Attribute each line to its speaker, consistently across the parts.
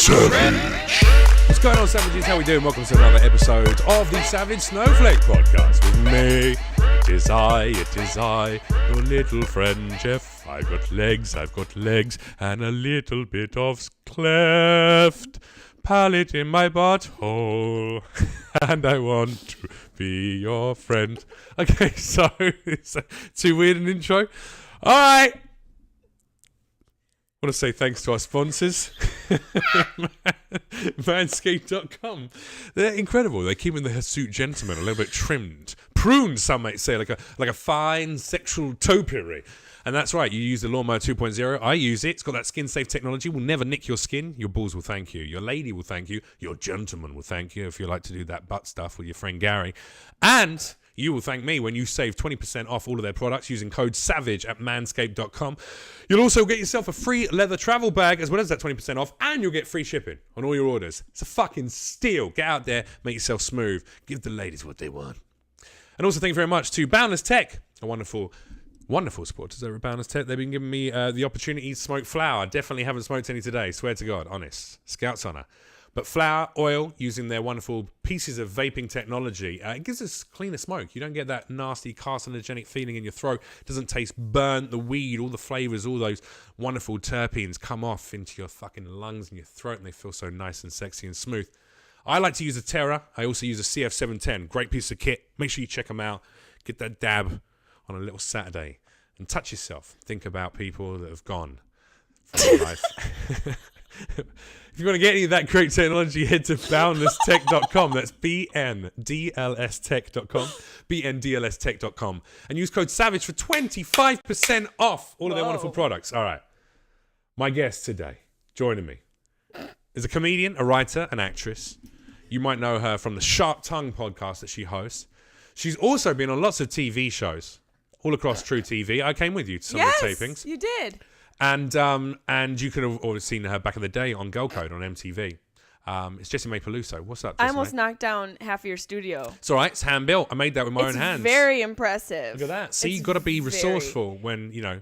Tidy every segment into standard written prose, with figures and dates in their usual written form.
Speaker 1: Savage. What's going on, Savages? How we doing? Welcome to another episode of the Savage Snowflake Podcast with me. It is I, your little friend Jeff. I've got legs, and a little bit of cleft palate in my butthole, and I want to be your friend. Okay, so it's too weird an intro. All right. I want to say thanks to our sponsors, Manscaped.com. They're incredible. They keep in the hirsute gentleman a little bit trimmed, pruned. Some might say, like a fine sexual topiary. And that's right. You use the Lawnmower 2.0. I use it. It's got that skin-safe technology. Will never nick your skin. Your balls will thank you. Your lady will thank you. Your gentleman will thank you if you like to do that butt stuff with your friend Gary. And you will thank me when you save 20% off all of their products using code SAVAGE at manscaped.com. You'll also get yourself a free leather travel bag as well as that 20% off, and you'll get free shipping on all your orders. It's a fucking steal. Get out there, make yourself smooth. Give the ladies what they want. And also thank you very much to Boundless Tech, a wonderful supporters over at Boundless Tech. They've been giving me the opportunity to smoke flower. I definitely haven't smoked any today. Swear to God, honest. Scout's honor. But flower, oil, using their wonderful pieces of vaping technology, it gives us cleaner smoke. You don't get that nasty carcinogenic feeling in your throat. It doesn't taste burnt, the weed, all the flavors, all those wonderful terpenes come off into your fucking lungs and your throat, and they feel so nice and sexy and smooth. I like to use a Terra. I also use a CF710. Great piece of kit. Make sure you check them out. Get that dab on a little Saturday and touch yourself. Think about people that have gone from your life. If you want to get any of that great technology, head to boundlesstech.com. That's BNDLStech.com. BNDLStech.com. And use code SAVAGE for 25% off all of their wonderful products. All right. My guest today, joining me, is a comedian, a writer, an actress. You might know her from the Sharp Tongue podcast that she hosts. She's also been on lots of TV shows all across True TV. I came with you to some of the tapings.
Speaker 2: Yes, you did.
Speaker 1: And you could have always seen her back in the day on Girl Code on MTV. It's Jessie Mae Peluso. What's up, Jessie
Speaker 2: I almost
Speaker 1: Mae?
Speaker 2: knocked down half of your studio.
Speaker 1: It's all right. It's hand-built. I made that with my own hands.
Speaker 2: It's very impressive.
Speaker 1: Look at that. See, you've got to be resourceful when, you know.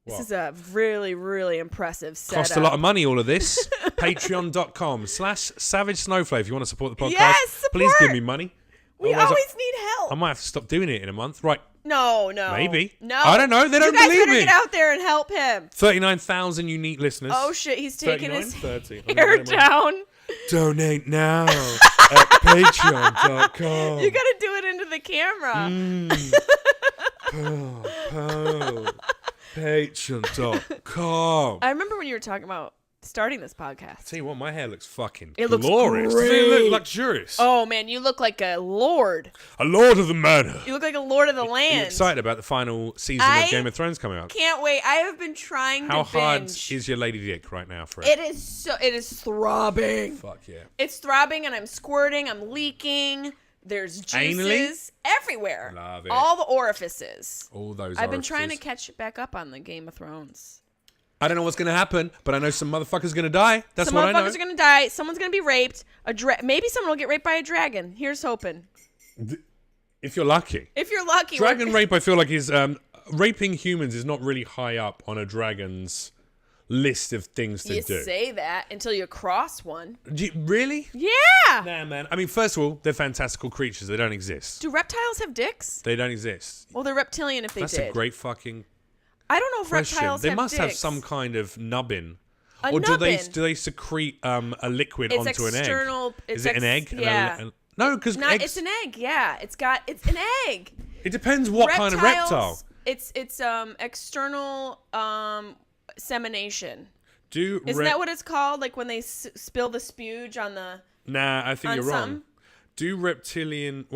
Speaker 2: This is a really, really impressive setup.
Speaker 1: Cost a lot of money, all of this. Patreon.com/Savage Snowflake. If you want to support the podcast,
Speaker 2: Yes,
Speaker 1: please give me money.
Speaker 2: We
Speaker 1: Otherwise,
Speaker 2: always need help.
Speaker 1: I might have to stop doing it in a month. Right.
Speaker 2: No.
Speaker 1: Maybe.
Speaker 2: No.
Speaker 1: I don't know. They don't
Speaker 2: believe
Speaker 1: believe
Speaker 2: me. You guys better get out there and help him.
Speaker 1: 39,000 unique listeners.
Speaker 2: Oh, shit. He's taking
Speaker 1: 39?
Speaker 2: his
Speaker 1: 30.
Speaker 2: hair down.
Speaker 1: Donate now at patreon.com.
Speaker 2: You got to do it into the camera.
Speaker 1: Patreon.com.
Speaker 2: I remember when you were talking about starting this podcast.
Speaker 1: Tell you what, my hair looks fucking
Speaker 2: It looks
Speaker 1: glorious.
Speaker 2: great.
Speaker 1: Doesn't it look luxurious?
Speaker 2: Oh, man. You look like a lord.
Speaker 1: A lord of the manor.
Speaker 2: You look like a lord of the
Speaker 1: Are you
Speaker 2: land.
Speaker 1: excited about the final season of Game of Thrones coming out?
Speaker 2: Can't wait. I have been trying
Speaker 1: How
Speaker 2: to
Speaker 1: hard
Speaker 2: binge.
Speaker 1: is your lady dick right now, Fred?
Speaker 2: It is throbbing.
Speaker 1: Fuck yeah.
Speaker 2: It's throbbing and I'm squirting, I'm leaking. There's juices everywhere.
Speaker 1: Love it.
Speaker 2: All the orifices.
Speaker 1: All those
Speaker 2: I've been trying to
Speaker 1: orifices.
Speaker 2: catch back up on the Game of Thrones.
Speaker 1: I don't know what's going to happen, but I know some motherfuckers going to die. That's
Speaker 2: Some
Speaker 1: what I know.
Speaker 2: motherfuckers are gonna die. Someone's gonna be raped. Maybe someone will get raped by a dragon. Here's hoping.
Speaker 1: If you're lucky.
Speaker 2: If you're lucky.
Speaker 1: Dragon rape, I feel like, is raping humans is not really high up on a dragon's list of things to
Speaker 2: You
Speaker 1: do.
Speaker 2: say that until you cross one.
Speaker 1: Really?
Speaker 2: Yeah.
Speaker 1: Nah, man. I mean, first of all, they're fantastical creatures. They don't exist.
Speaker 2: Do reptiles have dicks?
Speaker 1: They don't exist.
Speaker 2: Well, they're reptilian if they
Speaker 1: That's
Speaker 2: did.
Speaker 1: a great fucking
Speaker 2: I don't know if
Speaker 1: question.
Speaker 2: reptiles
Speaker 1: They
Speaker 2: have
Speaker 1: must have
Speaker 2: dicks.
Speaker 1: some kind of nubbin.
Speaker 2: A
Speaker 1: Or do they
Speaker 2: nubbin.
Speaker 1: secrete a liquid
Speaker 2: It's
Speaker 1: onto an egg?
Speaker 2: external.
Speaker 1: Is it an egg?
Speaker 2: Yeah.
Speaker 1: No, because
Speaker 2: It's an egg. Yeah, it's an egg.
Speaker 1: It depends what kind of reptile.
Speaker 2: It's external semination.
Speaker 1: Isn't
Speaker 2: that what it's called? Like when they spill the spuge on the.
Speaker 1: Nah, I think
Speaker 2: on
Speaker 1: you're wrong.
Speaker 2: something?
Speaker 1: Do reptiles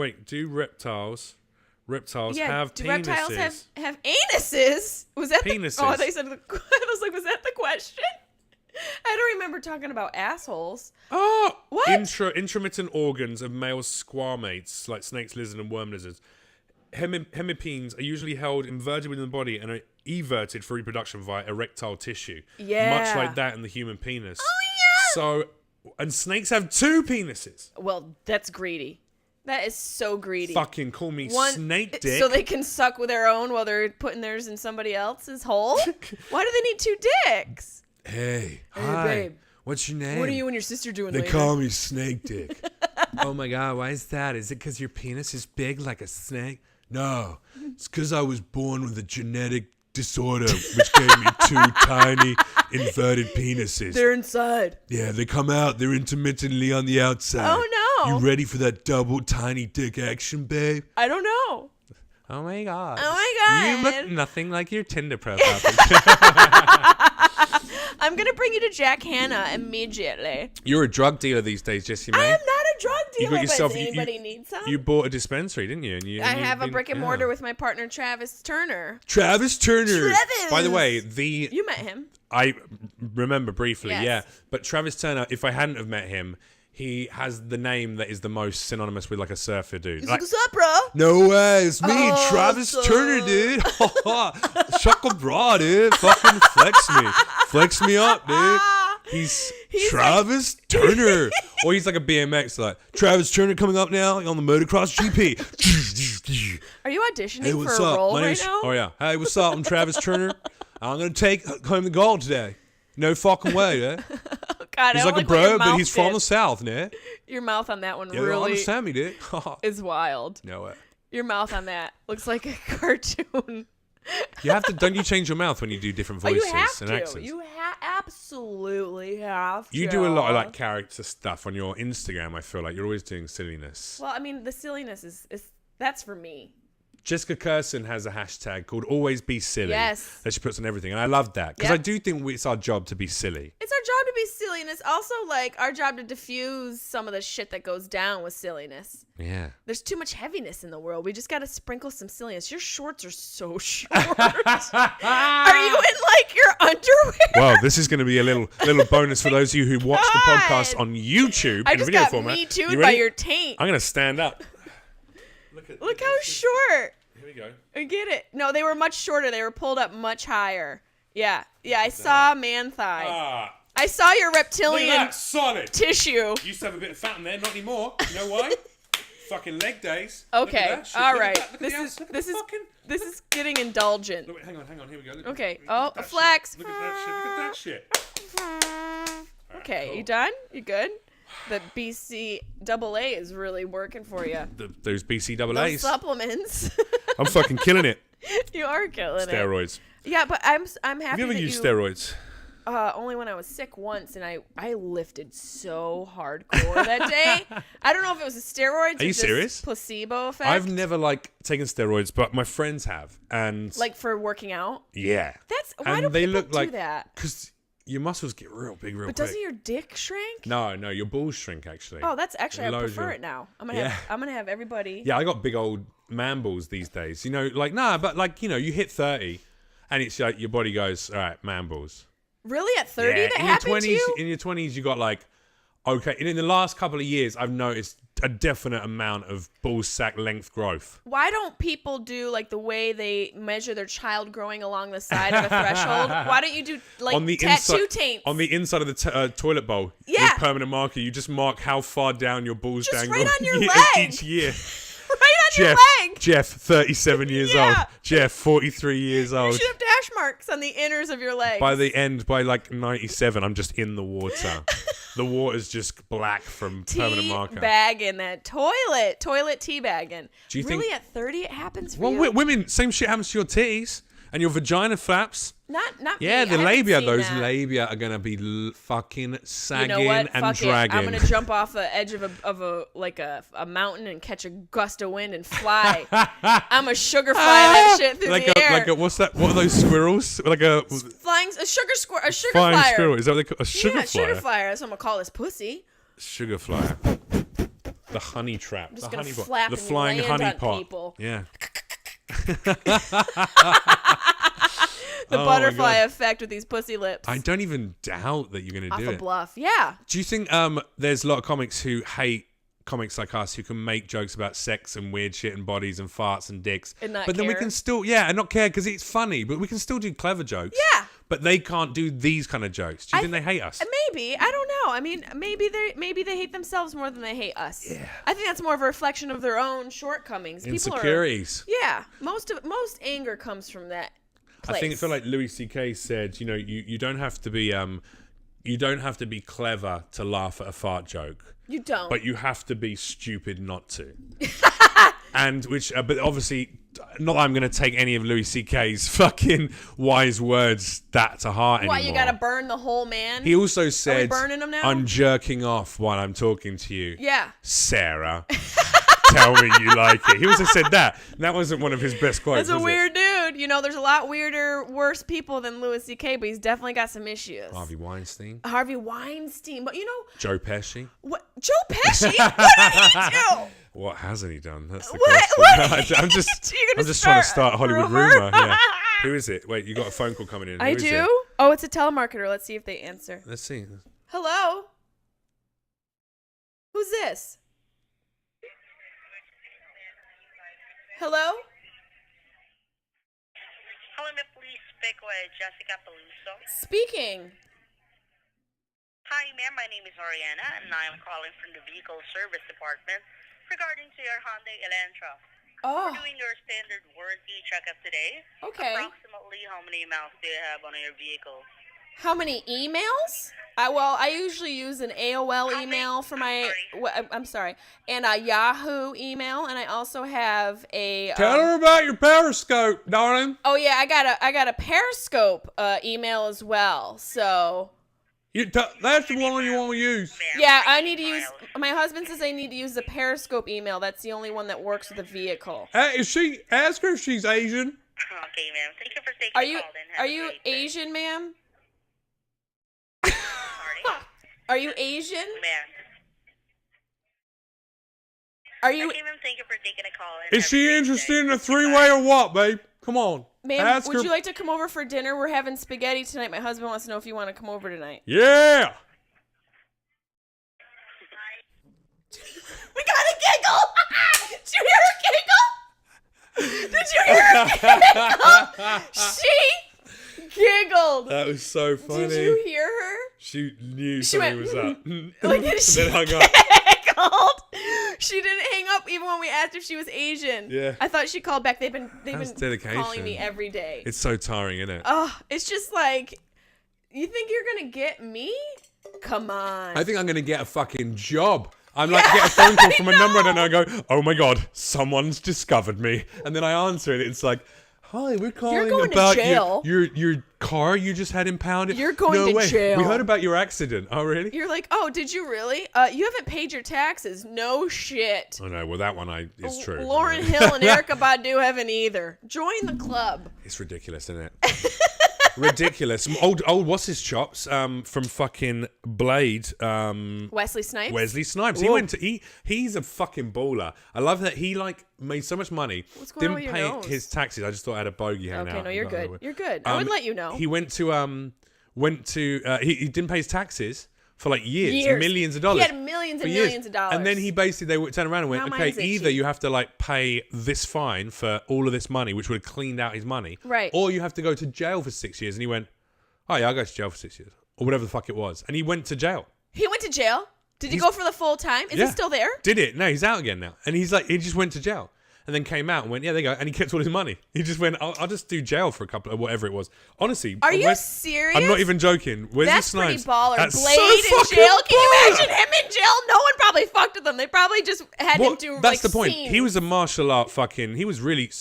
Speaker 1: have
Speaker 2: do
Speaker 1: penises?
Speaker 2: reptiles have anuses? Was that
Speaker 1: Penises.
Speaker 2: Oh, they said. I was like, was that the question? I don't remember talking about assholes.
Speaker 1: Oh,
Speaker 2: What?
Speaker 1: Intromittent organs of male squamates, like snakes, lizards, and worm lizards. Hemipenes are usually held inverted within the body and are everted for reproduction via erectile tissue.
Speaker 2: Yeah.
Speaker 1: Much like that in the human penis.
Speaker 2: Oh yeah.
Speaker 1: So, and snakes have 2 penises.
Speaker 2: Well, that's greedy. That is so greedy.
Speaker 1: Fucking call me snake dick.
Speaker 2: So they can suck with their own while they're putting theirs in somebody else's hole? Why do they need 2 dicks?
Speaker 1: Hey,
Speaker 2: Hey,
Speaker 1: hi.
Speaker 2: babe.
Speaker 1: What's your name?
Speaker 2: What are you and your sister doing
Speaker 1: They
Speaker 2: later?
Speaker 1: call me Snake Dick. Oh my God, why is that? Is it because your penis is big like a snake? No, it's because I was born with a genetic disorder which gave me 2 tiny inverted penises.
Speaker 2: They're inside.
Speaker 1: Yeah, they come out. They're intermittently on the outside.
Speaker 2: Oh, no.
Speaker 1: You ready for that double tiny dick action, babe?
Speaker 2: I don't know.
Speaker 1: Oh my God.
Speaker 2: Oh my
Speaker 1: You
Speaker 2: God.
Speaker 1: look nothing like your Tinder profile picture.
Speaker 2: I'm going to bring you to Jack Hanna immediately.
Speaker 1: You're a drug dealer these days, Jesse May.
Speaker 2: I am not a drug
Speaker 1: You
Speaker 2: dealer,
Speaker 1: got yourself.
Speaker 2: but does anybody need some?
Speaker 1: You bought a dispensary, didn't you? And
Speaker 2: I have a brick and mortar
Speaker 1: yeah.
Speaker 2: with my partner, Travis Turner.
Speaker 1: Travis Turner.
Speaker 2: Travis!
Speaker 1: By the way,
Speaker 2: You met him.
Speaker 1: I remember briefly,
Speaker 2: Yes.
Speaker 1: yeah. But Travis Turner, if I hadn't have met him, he has the name that is the most synonymous with like a surfer dude.
Speaker 2: He's
Speaker 1: Like,
Speaker 2: like, what's up, bro?
Speaker 1: no way, it's me,
Speaker 2: Oh,
Speaker 1: Travis
Speaker 2: so-
Speaker 1: Turner, dude. Shaka bra, dude. Fucking flex me up, dude. He's Travis Turner, or he's like a BMX, like Travis Turner coming up now on the motocross GP.
Speaker 2: Are you auditioning
Speaker 1: Hey,
Speaker 2: for
Speaker 1: what's
Speaker 2: a
Speaker 1: up?
Speaker 2: role
Speaker 1: My
Speaker 2: right
Speaker 1: name's
Speaker 2: now?
Speaker 1: Oh yeah. Hey, what's up? I'm Travis Turner. I'm gonna take home the gold today. No fucking way, yeah.
Speaker 2: God,
Speaker 1: He's
Speaker 2: I
Speaker 1: like
Speaker 2: don't
Speaker 1: a
Speaker 2: what your
Speaker 1: bro, but
Speaker 2: mouth
Speaker 1: he's from
Speaker 2: did.
Speaker 1: the south, yeah.
Speaker 2: Your mouth on that one
Speaker 1: Yeah, you
Speaker 2: really
Speaker 1: understand me, dude.
Speaker 2: is wild.
Speaker 1: No way.
Speaker 2: Your mouth on that looks like a cartoon.
Speaker 1: You have to. Don't you change your mouth when you do different
Speaker 2: Oh,
Speaker 1: voices
Speaker 2: you have
Speaker 1: and
Speaker 2: to.
Speaker 1: accents?
Speaker 2: You absolutely have to.
Speaker 1: You do a lot of like character stuff on your Instagram. I feel like you're always doing silliness.
Speaker 2: Well, I mean, the silliness is that's for me.
Speaker 1: Jessica Curson has a hashtag called "Always Be Silly."
Speaker 2: Yes.
Speaker 1: that she puts on everything, and I love that because
Speaker 2: Yep.
Speaker 1: I do think it's our job to be silly.
Speaker 2: It's our job to be silly, and it's also like our job to diffuse some of the shit that goes down with silliness.
Speaker 1: Yeah.
Speaker 2: There's too much heaviness in the world. We just got to sprinkle some silliness. Your shorts are so short. Are you in like your underwear?
Speaker 1: Well, this is going to be a little bonus for those of you who watch the
Speaker 2: God.
Speaker 1: podcast on YouTube
Speaker 2: I
Speaker 1: in
Speaker 2: just
Speaker 1: video
Speaker 2: got
Speaker 1: format.
Speaker 2: me too
Speaker 1: You
Speaker 2: by
Speaker 1: ready?
Speaker 2: your taint.
Speaker 1: I'm going to stand up.
Speaker 2: Look how short.
Speaker 1: Here we go.
Speaker 2: I get it. No, they were much shorter. They were pulled up much higher. Yeah. I saw man thigh.
Speaker 1: Ah,
Speaker 2: I saw your
Speaker 1: look at
Speaker 2: reptilian
Speaker 1: that, solid.
Speaker 2: tissue.
Speaker 1: Used to have a bit of fat in there, not anymore. You know why? Fucking leg days. Look
Speaker 2: Okay.
Speaker 1: at that shit.
Speaker 2: All
Speaker 1: Look at
Speaker 2: right.
Speaker 1: that. Look at
Speaker 2: This
Speaker 1: the
Speaker 2: is
Speaker 1: ass. Look at
Speaker 2: this
Speaker 1: the
Speaker 2: is
Speaker 1: fucking-
Speaker 2: this is getting indulgent.
Speaker 1: Look, hang on. Here we go. Look,
Speaker 2: Okay.
Speaker 1: look
Speaker 2: Oh,
Speaker 1: at that
Speaker 2: flex.
Speaker 1: shit. Look at that shit.
Speaker 2: Okay,
Speaker 1: cool.
Speaker 2: you done? You good? The BCAA is really working for you.
Speaker 1: Those
Speaker 2: Those
Speaker 1: BCAAs.
Speaker 2: supplements.
Speaker 1: I'm fucking killing it.
Speaker 2: You are killing
Speaker 1: Steroids.
Speaker 2: it. Yeah, but I'm happy
Speaker 1: Have you ever
Speaker 2: that
Speaker 1: used
Speaker 2: you,
Speaker 1: steroids?
Speaker 2: Only when I was sick once, and I lifted so hardcore that day. I don't know if it was the steroids or
Speaker 1: you
Speaker 2: just
Speaker 1: serious?
Speaker 2: placebo effect.
Speaker 1: I've never taken steroids, but my friends have, and
Speaker 2: like for working out.
Speaker 1: yeah,
Speaker 2: That's why
Speaker 1: and
Speaker 2: do
Speaker 1: they
Speaker 2: people
Speaker 1: look
Speaker 2: do
Speaker 1: like
Speaker 2: that?
Speaker 1: because your muscles get real big real
Speaker 2: But
Speaker 1: quick.
Speaker 2: doesn't your dick shrink?
Speaker 1: No, your balls shrink actually.
Speaker 2: Oh, that's actually I
Speaker 1: Loads
Speaker 2: prefer
Speaker 1: of-
Speaker 2: it now. I'm
Speaker 1: Yeah.
Speaker 2: gonna have everybody.
Speaker 1: Yeah, I got big old man balls these days. You know, but you hit 30, and it's like your body goes, all right, man balls.
Speaker 2: Really, at 30,
Speaker 1: Yeah,
Speaker 2: that
Speaker 1: in
Speaker 2: happened
Speaker 1: your 20s,
Speaker 2: to you?
Speaker 1: in your 20s, you got okay. And in the last couple of years, I've noticed a definite amount of ball sack length growth.
Speaker 2: Why don't people do like the way they measure their child growing along the side of a threshold? Why don't you do like
Speaker 1: On the
Speaker 2: tattoo
Speaker 1: inside,
Speaker 2: taints?
Speaker 1: on the inside of the toilet bowl,
Speaker 2: Yeah.
Speaker 1: with permanent marker, you just mark how far down your balls
Speaker 2: Just
Speaker 1: dangle
Speaker 2: right on your
Speaker 1: yeah,
Speaker 2: leg.
Speaker 1: each year.
Speaker 2: right on your leg.
Speaker 1: Jeff, 37 years
Speaker 2: Yeah.
Speaker 1: old. Jeff, 43 years
Speaker 2: You
Speaker 1: old.
Speaker 2: should have dash marks on the inners of your legs.
Speaker 1: By the end, by 97, I'm just in the water. The water's just black from permanent marker.
Speaker 2: Teabagging that toilet teabagging.
Speaker 1: Do you
Speaker 2: really
Speaker 1: think-
Speaker 2: at 30 it happens for
Speaker 1: Well,
Speaker 2: you?
Speaker 1: women, same shit happens to your titties and your vagina flaps.
Speaker 2: Not
Speaker 1: Yeah,
Speaker 2: me.
Speaker 1: the
Speaker 2: I haven't
Speaker 1: labia,
Speaker 2: seen
Speaker 1: those
Speaker 2: that.
Speaker 1: labia are gonna be fucking
Speaker 2: You
Speaker 1: sagging
Speaker 2: know what?
Speaker 1: and
Speaker 2: Fuck
Speaker 1: dragging.
Speaker 2: it. I'm gonna jump off the edge of a mountain and catch a gust of wind and fly. I'm a sugar fly that shit through
Speaker 1: like
Speaker 2: the air.
Speaker 1: what's that? What are those squirrels? Like a
Speaker 2: Flying a sugar
Speaker 1: flying
Speaker 2: flyer.
Speaker 1: squirrel? Is that what they call a sugar
Speaker 2: Yeah,
Speaker 1: flyer?
Speaker 2: sugar flyer. That's what I'm gonna call this pussy.
Speaker 1: Sugar flyer. The honey trap.
Speaker 2: just
Speaker 1: the
Speaker 2: gonna
Speaker 1: honey pot.
Speaker 2: flap
Speaker 1: The
Speaker 2: and
Speaker 1: flying
Speaker 2: land
Speaker 1: honey
Speaker 2: on
Speaker 1: pot.
Speaker 2: people.
Speaker 1: Yeah.
Speaker 2: The
Speaker 1: Oh my
Speaker 2: butterfly
Speaker 1: God.
Speaker 2: effect with these pussy lips.
Speaker 1: I don't even doubt that you're gonna
Speaker 2: off
Speaker 1: do
Speaker 2: a
Speaker 1: it.
Speaker 2: bluff. Yeah.
Speaker 1: Do you think there's a lot of comics who hate comics like us who can make jokes about sex and weird shit and bodies and farts and dicks,
Speaker 2: And not
Speaker 1: but then we
Speaker 2: care?
Speaker 1: can still and not care because it's funny, but we can still do clever jokes.
Speaker 2: Yeah.
Speaker 1: But they can't do these kind of jokes. Do you think they hate us?
Speaker 2: Maybe. I don't know. I mean, maybe they hate themselves more than they hate us. Yeah. I think that's more of a reflection of their own shortcomings.
Speaker 1: Insecurities.
Speaker 2: Yeah. Most anger comes from that place.
Speaker 1: I feel like Louis C.K. said, you don't have to be you don't have to be clever to laugh at a fart joke,
Speaker 2: You don't.
Speaker 1: but you have to be stupid not to. And which, but obviously, not that I'm going to take any of Louis C.K.'s fucking wise words that to heart anymore.
Speaker 2: Why, you gotta burn the whole man?
Speaker 1: He also said,
Speaker 2: burning him now?
Speaker 1: I'm jerking off while I'm talking to you.
Speaker 2: Yeah.
Speaker 1: Sarah, tell me you like it. He also said that. That wasn't one of his best quotes,
Speaker 2: That's a
Speaker 1: was
Speaker 2: weird dude. You know, there's a lot weirder, worse people than Louis C.K., but he's definitely got some issues.
Speaker 1: Harvey Weinstein,
Speaker 2: Harvey Weinstein. But you know,
Speaker 1: Joe Pesci.
Speaker 2: what? Joe Pesci? What did he do?
Speaker 1: What hasn't he done? That's the
Speaker 2: What?
Speaker 1: question. I'm just
Speaker 2: You're gonna
Speaker 1: trying to start
Speaker 2: start a
Speaker 1: Hollywood
Speaker 2: rumor?
Speaker 1: rumor. Yeah. Who is it? Wait, you got a phone call coming in.
Speaker 2: I
Speaker 1: Who is
Speaker 2: do?
Speaker 1: it?
Speaker 2: Oh, it's a telemarketer. Let's see if they answer.
Speaker 1: Let's see.
Speaker 2: Hello? Who's this? Hello?
Speaker 3: Hello, may please speak with Jessica Peluso.
Speaker 2: Speaking.
Speaker 3: Hi, ma'am. My name is Oriana, and I am calling from the Vehicle Service Department regarding to your Hyundai Elantra.
Speaker 2: Oh,
Speaker 3: We're doing your standard warranty checkup today.
Speaker 2: okay.
Speaker 3: Approximately how many miles do you have on your vehicle?
Speaker 2: How many emails? I usually use an AOL
Speaker 3: How many-
Speaker 2: email for my.
Speaker 3: I'm
Speaker 2: I'm sorry, and a Yahoo email, and I also have a.
Speaker 1: Tell her about your Periscope, darling.
Speaker 2: Oh yeah, I got a Periscope email as well. So
Speaker 1: That's the one you want to use.
Speaker 3: Ma'am,
Speaker 2: yeah,
Speaker 3: how
Speaker 2: I
Speaker 3: many
Speaker 2: need to use.
Speaker 3: miles?
Speaker 2: My husband says I need to use the Periscope email. That's the only one that works with the vehicle.
Speaker 1: Ask her if she's Asian.
Speaker 3: Okay, ma'am. Thank you for taking
Speaker 2: Are
Speaker 3: the
Speaker 2: you
Speaker 3: call. Then have a great day.
Speaker 2: Asian, ma'am?
Speaker 3: Sorry,
Speaker 2: Are you Asian?
Speaker 3: ma'am.
Speaker 2: Are you,
Speaker 3: Okay, ma'am. Thank you for taking the call. And
Speaker 1: Is
Speaker 3: have a
Speaker 1: she
Speaker 3: great
Speaker 1: interested
Speaker 3: day.
Speaker 1: in a three-way or what, babe? Come on.
Speaker 2: ma'am?
Speaker 1: Ask
Speaker 2: Would
Speaker 1: her.
Speaker 2: you like to come over for dinner? We're having spaghetti tonight. My husband wants to know if you want to come over tonight.
Speaker 1: Yeah.
Speaker 2: We got a giggle! Did you hear her giggle? Did you hear her giggle? She giggled.
Speaker 1: That was so funny.
Speaker 2: Did you hear her?
Speaker 1: She knew
Speaker 2: She
Speaker 1: something
Speaker 2: went,
Speaker 1: was up.
Speaker 2: Like, did she
Speaker 1: Then hung up.
Speaker 2: giggled. She didn't hang up even when we asked if she was Asian.
Speaker 1: Yeah.
Speaker 2: I thought she called back. They've been
Speaker 1: That's
Speaker 2: calling
Speaker 1: dedication.
Speaker 2: me every day.
Speaker 1: It's so tiring, isn't it?
Speaker 2: Oh, it's just like, you think you're gonna get me? Come on.
Speaker 1: I think I'm going to get a fucking job. I'm like, get a phone call from a number and I go, oh my God, someone's discovered me. And then I answer it. It's like, hi, we're calling
Speaker 2: going to
Speaker 1: about
Speaker 2: jail.
Speaker 1: your car you just had impounded.
Speaker 2: You're going
Speaker 1: no
Speaker 2: to
Speaker 1: way.
Speaker 2: jail.
Speaker 1: We heard about your accident. Oh, really?
Speaker 2: You're like, oh, did you really? You haven't paid your taxes. No shit.
Speaker 1: Oh, no. Well, that one is true.
Speaker 2: Lauren Hill and Erica Badu haven't either. Join the club.
Speaker 1: It's ridiculous, isn't it? Ridiculous. Old what's his chops from fucking Blade.
Speaker 2: Wesley Snipes.
Speaker 1: Wesley Snipes. He
Speaker 2: Whoa.
Speaker 1: went to he's a fucking baller. I love that he like made so much money.
Speaker 2: What's going on
Speaker 1: didn't
Speaker 2: with your
Speaker 1: pay
Speaker 2: nose?
Speaker 1: his taxes. I just thought I had a bogey hanging out.
Speaker 2: Okay, no, you're
Speaker 1: I don't know
Speaker 2: good.
Speaker 1: what-
Speaker 2: You're good. I would let you know.
Speaker 1: He went to he didn't pay his taxes for like years. Millions of dollars.
Speaker 2: He had millions
Speaker 1: for
Speaker 2: and
Speaker 1: years.
Speaker 2: millions of dollars.
Speaker 1: And then he basically they turned around and went,
Speaker 2: Now
Speaker 1: okay,
Speaker 2: mine's itchy.
Speaker 1: either you have to like pay this fine for all of this money, which would have cleaned out his money,
Speaker 2: Right.
Speaker 1: or you have to go to jail for 6 years. And he went, oh yeah, I'll go to jail for 6 years or whatever the fuck it was. And he went to jail.
Speaker 2: He went to jail. Did he
Speaker 1: He's-
Speaker 2: go for the full time? Is
Speaker 1: Yeah.
Speaker 2: he still there?
Speaker 1: Did it? No, he's out again now. And he's like, he just went to jail. And then came out and went, yeah, there you go. And he kept all his money. He just went, I'll just do jail for a couple of whatever it was. Honestly.
Speaker 2: Are you
Speaker 1: Wes-
Speaker 2: serious?
Speaker 1: I'm not even joking. Wesley
Speaker 2: That's
Speaker 1: Snipes.
Speaker 2: pretty baller.
Speaker 1: That's
Speaker 2: Blade
Speaker 1: so
Speaker 2: in
Speaker 1: fucking
Speaker 2: jail. Can you
Speaker 1: baller.
Speaker 2: imagine him in jail? No one probably fucked with him. They probably just had him do
Speaker 1: That's
Speaker 2: like
Speaker 1: the point.
Speaker 2: scenes.
Speaker 1: He was a martial art fucking. He was really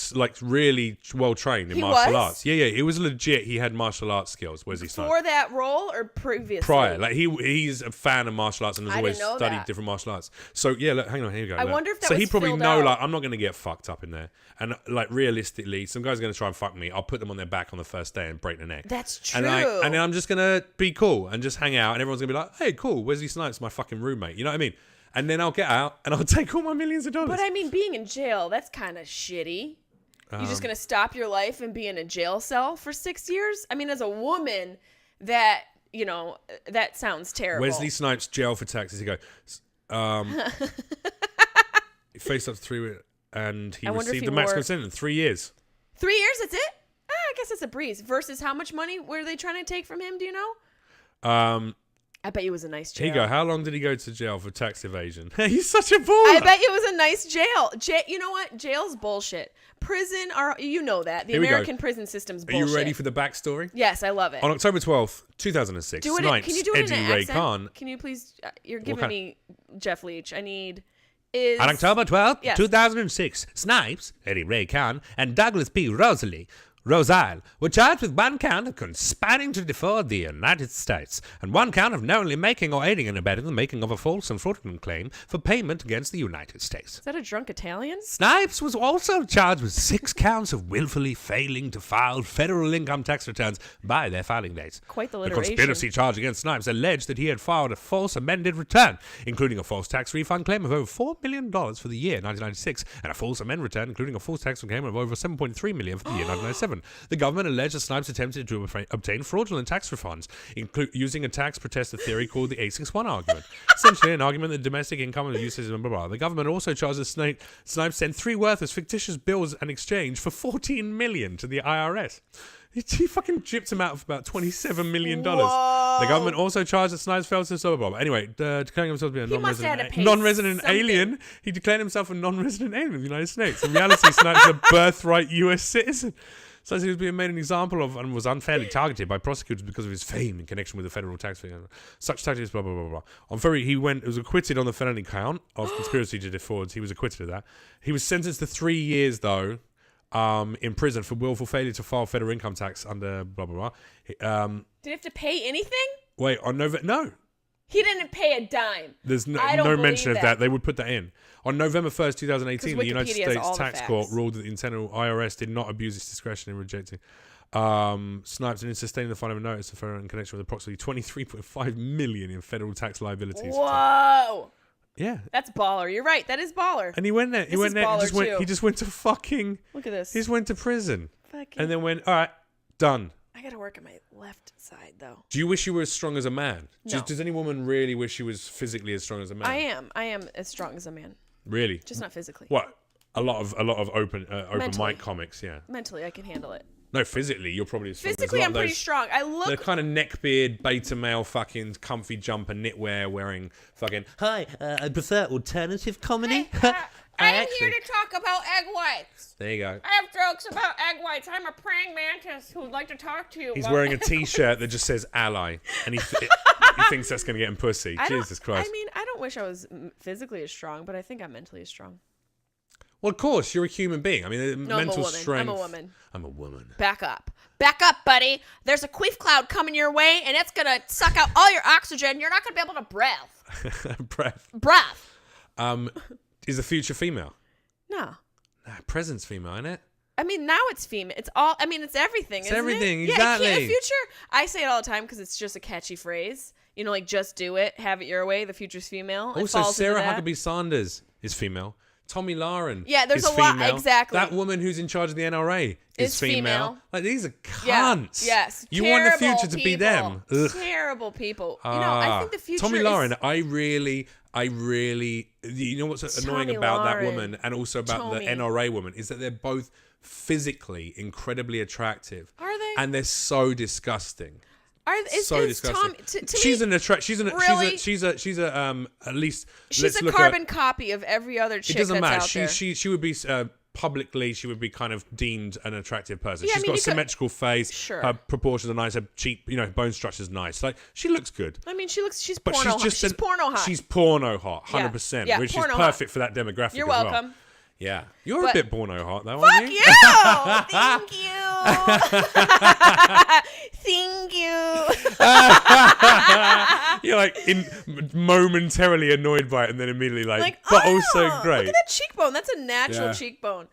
Speaker 1: really well trained in
Speaker 2: He
Speaker 1: martial
Speaker 2: was?
Speaker 1: arts. Yeah, it was legit. He had martial arts skills. Wesley Snipes.
Speaker 2: for that role or previously.
Speaker 1: Prior, like he's a fan of martial arts and has
Speaker 2: I
Speaker 1: always
Speaker 2: didn't know
Speaker 1: studied
Speaker 2: that.
Speaker 1: different martial arts. So yeah, look, hang on, here you go.
Speaker 2: I
Speaker 1: look.
Speaker 2: wonder if that
Speaker 1: so he
Speaker 2: was
Speaker 1: probably
Speaker 2: filled
Speaker 1: know
Speaker 2: out.
Speaker 1: like I'm not gonna get fucked up in there, and like realistically, some guy's gonna try and fuck me. I'll put them on their back on the first day and break their neck.
Speaker 2: That's true.
Speaker 1: And then I'm just gonna be cool and just hang out, and everyone's gonna be like, "Hey, cool, Wesley Snipes, my fucking roommate." You know what I mean? And then I'll get out and I'll take all my millions of dollars.
Speaker 2: But I mean, being in jail, that's kind of shitty. You're just going to stop your life and be in a jail cell for 6 years? I mean, as a woman, that, you know, that sounds terrible.
Speaker 1: Wesley Snipes jail for taxes. He goes, he faced up to 3 weeks and he
Speaker 2: I wonder if
Speaker 1: received
Speaker 2: he
Speaker 1: the maximum
Speaker 2: wore-
Speaker 1: sentence, 3 years.
Speaker 2: 3 years, that's it? I guess that's a breeze. Versus how much money were they trying to take from him, do you know? I bet you it was a nice jail.
Speaker 1: Here you go. How long did he go to jail for tax evasion? He's such a baller.
Speaker 2: I bet you it was a nice jail. You know what? Jail's bullshit. Prison you know that. The
Speaker 1: Here we go.
Speaker 2: American prison system's
Speaker 1: Are
Speaker 2: bullshit.
Speaker 1: you ready for the backstory?
Speaker 2: Yes, I love it.
Speaker 1: On October 12th, 2006,
Speaker 2: Do it.
Speaker 1: Snipes,
Speaker 2: Can you do it
Speaker 1: Eddie
Speaker 2: in an
Speaker 1: Ray
Speaker 2: accent?
Speaker 1: Khan.
Speaker 2: Can you please? You're giving
Speaker 1: kind-
Speaker 2: me Jeff Leach. I need. Is
Speaker 1: On October 12th,
Speaker 2: Yes.
Speaker 1: 2006, Snipes, Eddie Ray Khan, and Douglas P. Roselle were charged with one count of conspiring to defraud the United States and one count of knowingly making or aiding and abetting the making of a false and fraudulent claim for payment against the United States.
Speaker 2: Is that a drunk Italian?
Speaker 1: Snipes was also charged with 6 counts of willfully failing to file federal income tax returns by their filing dates.
Speaker 2: Quite the
Speaker 1: The
Speaker 2: alliteration.
Speaker 1: conspiracy charge against Snipes alleged that he had filed a false amended return, including a false tax refund claim of over $4 million for the year 1996 and a false amended return, including a false tax claim of over $7.3 million for the year 1997. The government alleged that Snipes attempted to obtain fraudulent tax refunds, using a tax protester theory called the 861 argument. Essentially, an argument that domestic income and uses blah, blah, blah. The government also charged that Snipes sent 3 worthless fictitious bills in exchange for $14 million to the IRS. He fucking gypped him out for about $27 million.
Speaker 2: Whoa.
Speaker 1: The government also charged that Snipes failed to blah, blah, blah. Anyway, declaring himself to be a
Speaker 2: He must have had to pay
Speaker 1: non-resident
Speaker 2: something.
Speaker 1: alien, he declared himself a non-resident alien of the United States. In reality, Snipes is a birthright U.S. citizen. So he was being made an example of and was unfairly targeted by prosecutors because of his fame in connection with the federal tax thing. Such tactics, blah, blah, blah, blah. He was acquitted on the felony count of conspiracy to defraud. He was acquitted of that. He was sentenced to 3 years, though, in prison for willful failure to file federal income tax under blah, blah, blah.
Speaker 2: Did he have to pay anything?
Speaker 1: Wait, on November... No.
Speaker 2: He didn't pay a dime.
Speaker 1: There's no
Speaker 2: I don't
Speaker 1: mention of
Speaker 2: believe
Speaker 1: that. They would put that in. On November 1st, 2018, the United
Speaker 2: Wikipedia has all
Speaker 1: States
Speaker 2: the
Speaker 1: Tax
Speaker 2: facts.
Speaker 1: Court ruled that the internal IRS did not abuse its discretion in rejecting Snipes and in sustaining the final notice of federal in connection with approximately $23.5 million in federal tax liabilities.
Speaker 2: Whoa.
Speaker 1: Yeah.
Speaker 2: That's baller. You're right. That is baller.
Speaker 1: And he went there. He
Speaker 2: This
Speaker 1: went
Speaker 2: is
Speaker 1: there.
Speaker 2: baller too.
Speaker 1: He just went to fucking...
Speaker 2: Look at this.
Speaker 1: He just went to prison.
Speaker 2: Fucking.
Speaker 1: And then went, all right, done.
Speaker 2: I gotta work on my left side though.
Speaker 1: Do you wish you were as strong as a man?
Speaker 2: No.
Speaker 1: Does any woman really wish she was physically as strong as a man?
Speaker 2: I am as strong as a man,
Speaker 1: Really?
Speaker 2: just not physically.
Speaker 1: What? A lot of open
Speaker 2: Mentally.
Speaker 1: mic comics, yeah.
Speaker 2: Mentally, I can handle it.
Speaker 1: No, physically, you're probably as strong as
Speaker 2: Physically,
Speaker 1: a lot
Speaker 2: I'm
Speaker 1: of
Speaker 2: pretty
Speaker 1: those-
Speaker 2: strong. I
Speaker 1: The
Speaker 2: look.
Speaker 1: kind of neckbeard, beta male, fucking comfy jumper, knitwear wearing fucking. Hi, I prefer alternative comedy.
Speaker 2: I'm here to talk about egg whites.
Speaker 1: There you go.
Speaker 2: I have jokes about egg whites. I'm a praying mantis who'd like to talk to you.
Speaker 1: He's
Speaker 2: about-
Speaker 1: wearing a T-shirt that just says "ally," and he thinks that's going to get him pussy.
Speaker 2: I don't-
Speaker 1: Jesus Christ!
Speaker 2: I mean, I don't wish I was physically as strong, but I think I'm mentally as strong.
Speaker 1: Well, of course, you're a human being. I mean,
Speaker 2: No, I'm a
Speaker 1: mental
Speaker 2: woman.
Speaker 1: strength.
Speaker 2: I'm a woman.
Speaker 1: I'm a woman.
Speaker 2: Back up, buddy. There's a queef cloud coming your way, and it's gonna suck out all your oxygen. You're not gonna be able to breath.
Speaker 1: Breath. Is the future female?
Speaker 2: No.
Speaker 1: Nah, present's female, isn't it?
Speaker 2: I mean, now it's female. It's all. I mean, it's everything.
Speaker 1: It's
Speaker 2: isn't
Speaker 1: everything,
Speaker 2: It? Yeah,
Speaker 1: exactly.
Speaker 2: the future. I say it all the time because it's just a catchy phrase. You know, like just do it, have it your way. The future's female. It
Speaker 1: Also,
Speaker 2: falls into
Speaker 1: Sarah
Speaker 2: that.
Speaker 1: Huckabee Sanders is female. Tommy Lauren
Speaker 2: Yeah, there's
Speaker 1: is
Speaker 2: a lot-
Speaker 1: female.
Speaker 2: exactly.
Speaker 1: That woman who's in charge of the NRA is
Speaker 2: Is
Speaker 1: female.
Speaker 2: female.
Speaker 1: Like, these are
Speaker 2: Yeah,
Speaker 1: cunts.
Speaker 2: yes.
Speaker 1: You want the
Speaker 2: Terrible
Speaker 1: future to be
Speaker 2: people.
Speaker 1: them. Ugh.
Speaker 2: Terrible people. You know, I think the future.
Speaker 1: Tommy
Speaker 2: is,
Speaker 1: Lauren, I really, you know what's annoying
Speaker 2: Tommy
Speaker 1: about that
Speaker 2: Lauren.
Speaker 1: woman and also about
Speaker 2: Tommy.
Speaker 1: the NRA woman is that they're both physically incredibly attractive.
Speaker 2: Are they?
Speaker 1: And they're so disgusting.
Speaker 2: Is
Speaker 1: disgusting.
Speaker 2: Tom? To
Speaker 1: she's
Speaker 2: me, Really?
Speaker 1: she's a at least
Speaker 2: she's
Speaker 1: let's
Speaker 2: a
Speaker 1: look
Speaker 2: carbon
Speaker 1: at,
Speaker 2: copy of every other chick
Speaker 1: it doesn't
Speaker 2: that's
Speaker 1: matter.
Speaker 2: out there.
Speaker 1: She would be publicly she would be kind of deemed an attractive person.
Speaker 2: Yeah, I
Speaker 1: She's
Speaker 2: mean,
Speaker 1: got a
Speaker 2: you could-
Speaker 1: symmetrical face.
Speaker 2: Sure.
Speaker 1: Her proportions are nice. Her cheek, bone structure's nice. Like she looks good.
Speaker 2: I mean, she's
Speaker 1: But
Speaker 2: porno
Speaker 1: she's just
Speaker 2: hot. She's porno hot.
Speaker 1: She's porno hot, 100%,
Speaker 2: Yeah,
Speaker 1: which is
Speaker 2: porno
Speaker 1: perfect for that demographic.
Speaker 2: You're
Speaker 1: as well.
Speaker 2: welcome.
Speaker 1: Yeah, you're
Speaker 2: But-
Speaker 1: a bit porno hot though,
Speaker 2: Fuck
Speaker 1: aren't you?
Speaker 2: you! Thank you. Thank you.
Speaker 1: You're like momentarily annoyed by it, and then immediately like but also great.
Speaker 2: Look at that cheekbone. That's a natural
Speaker 1: Yeah.
Speaker 2: cheekbone.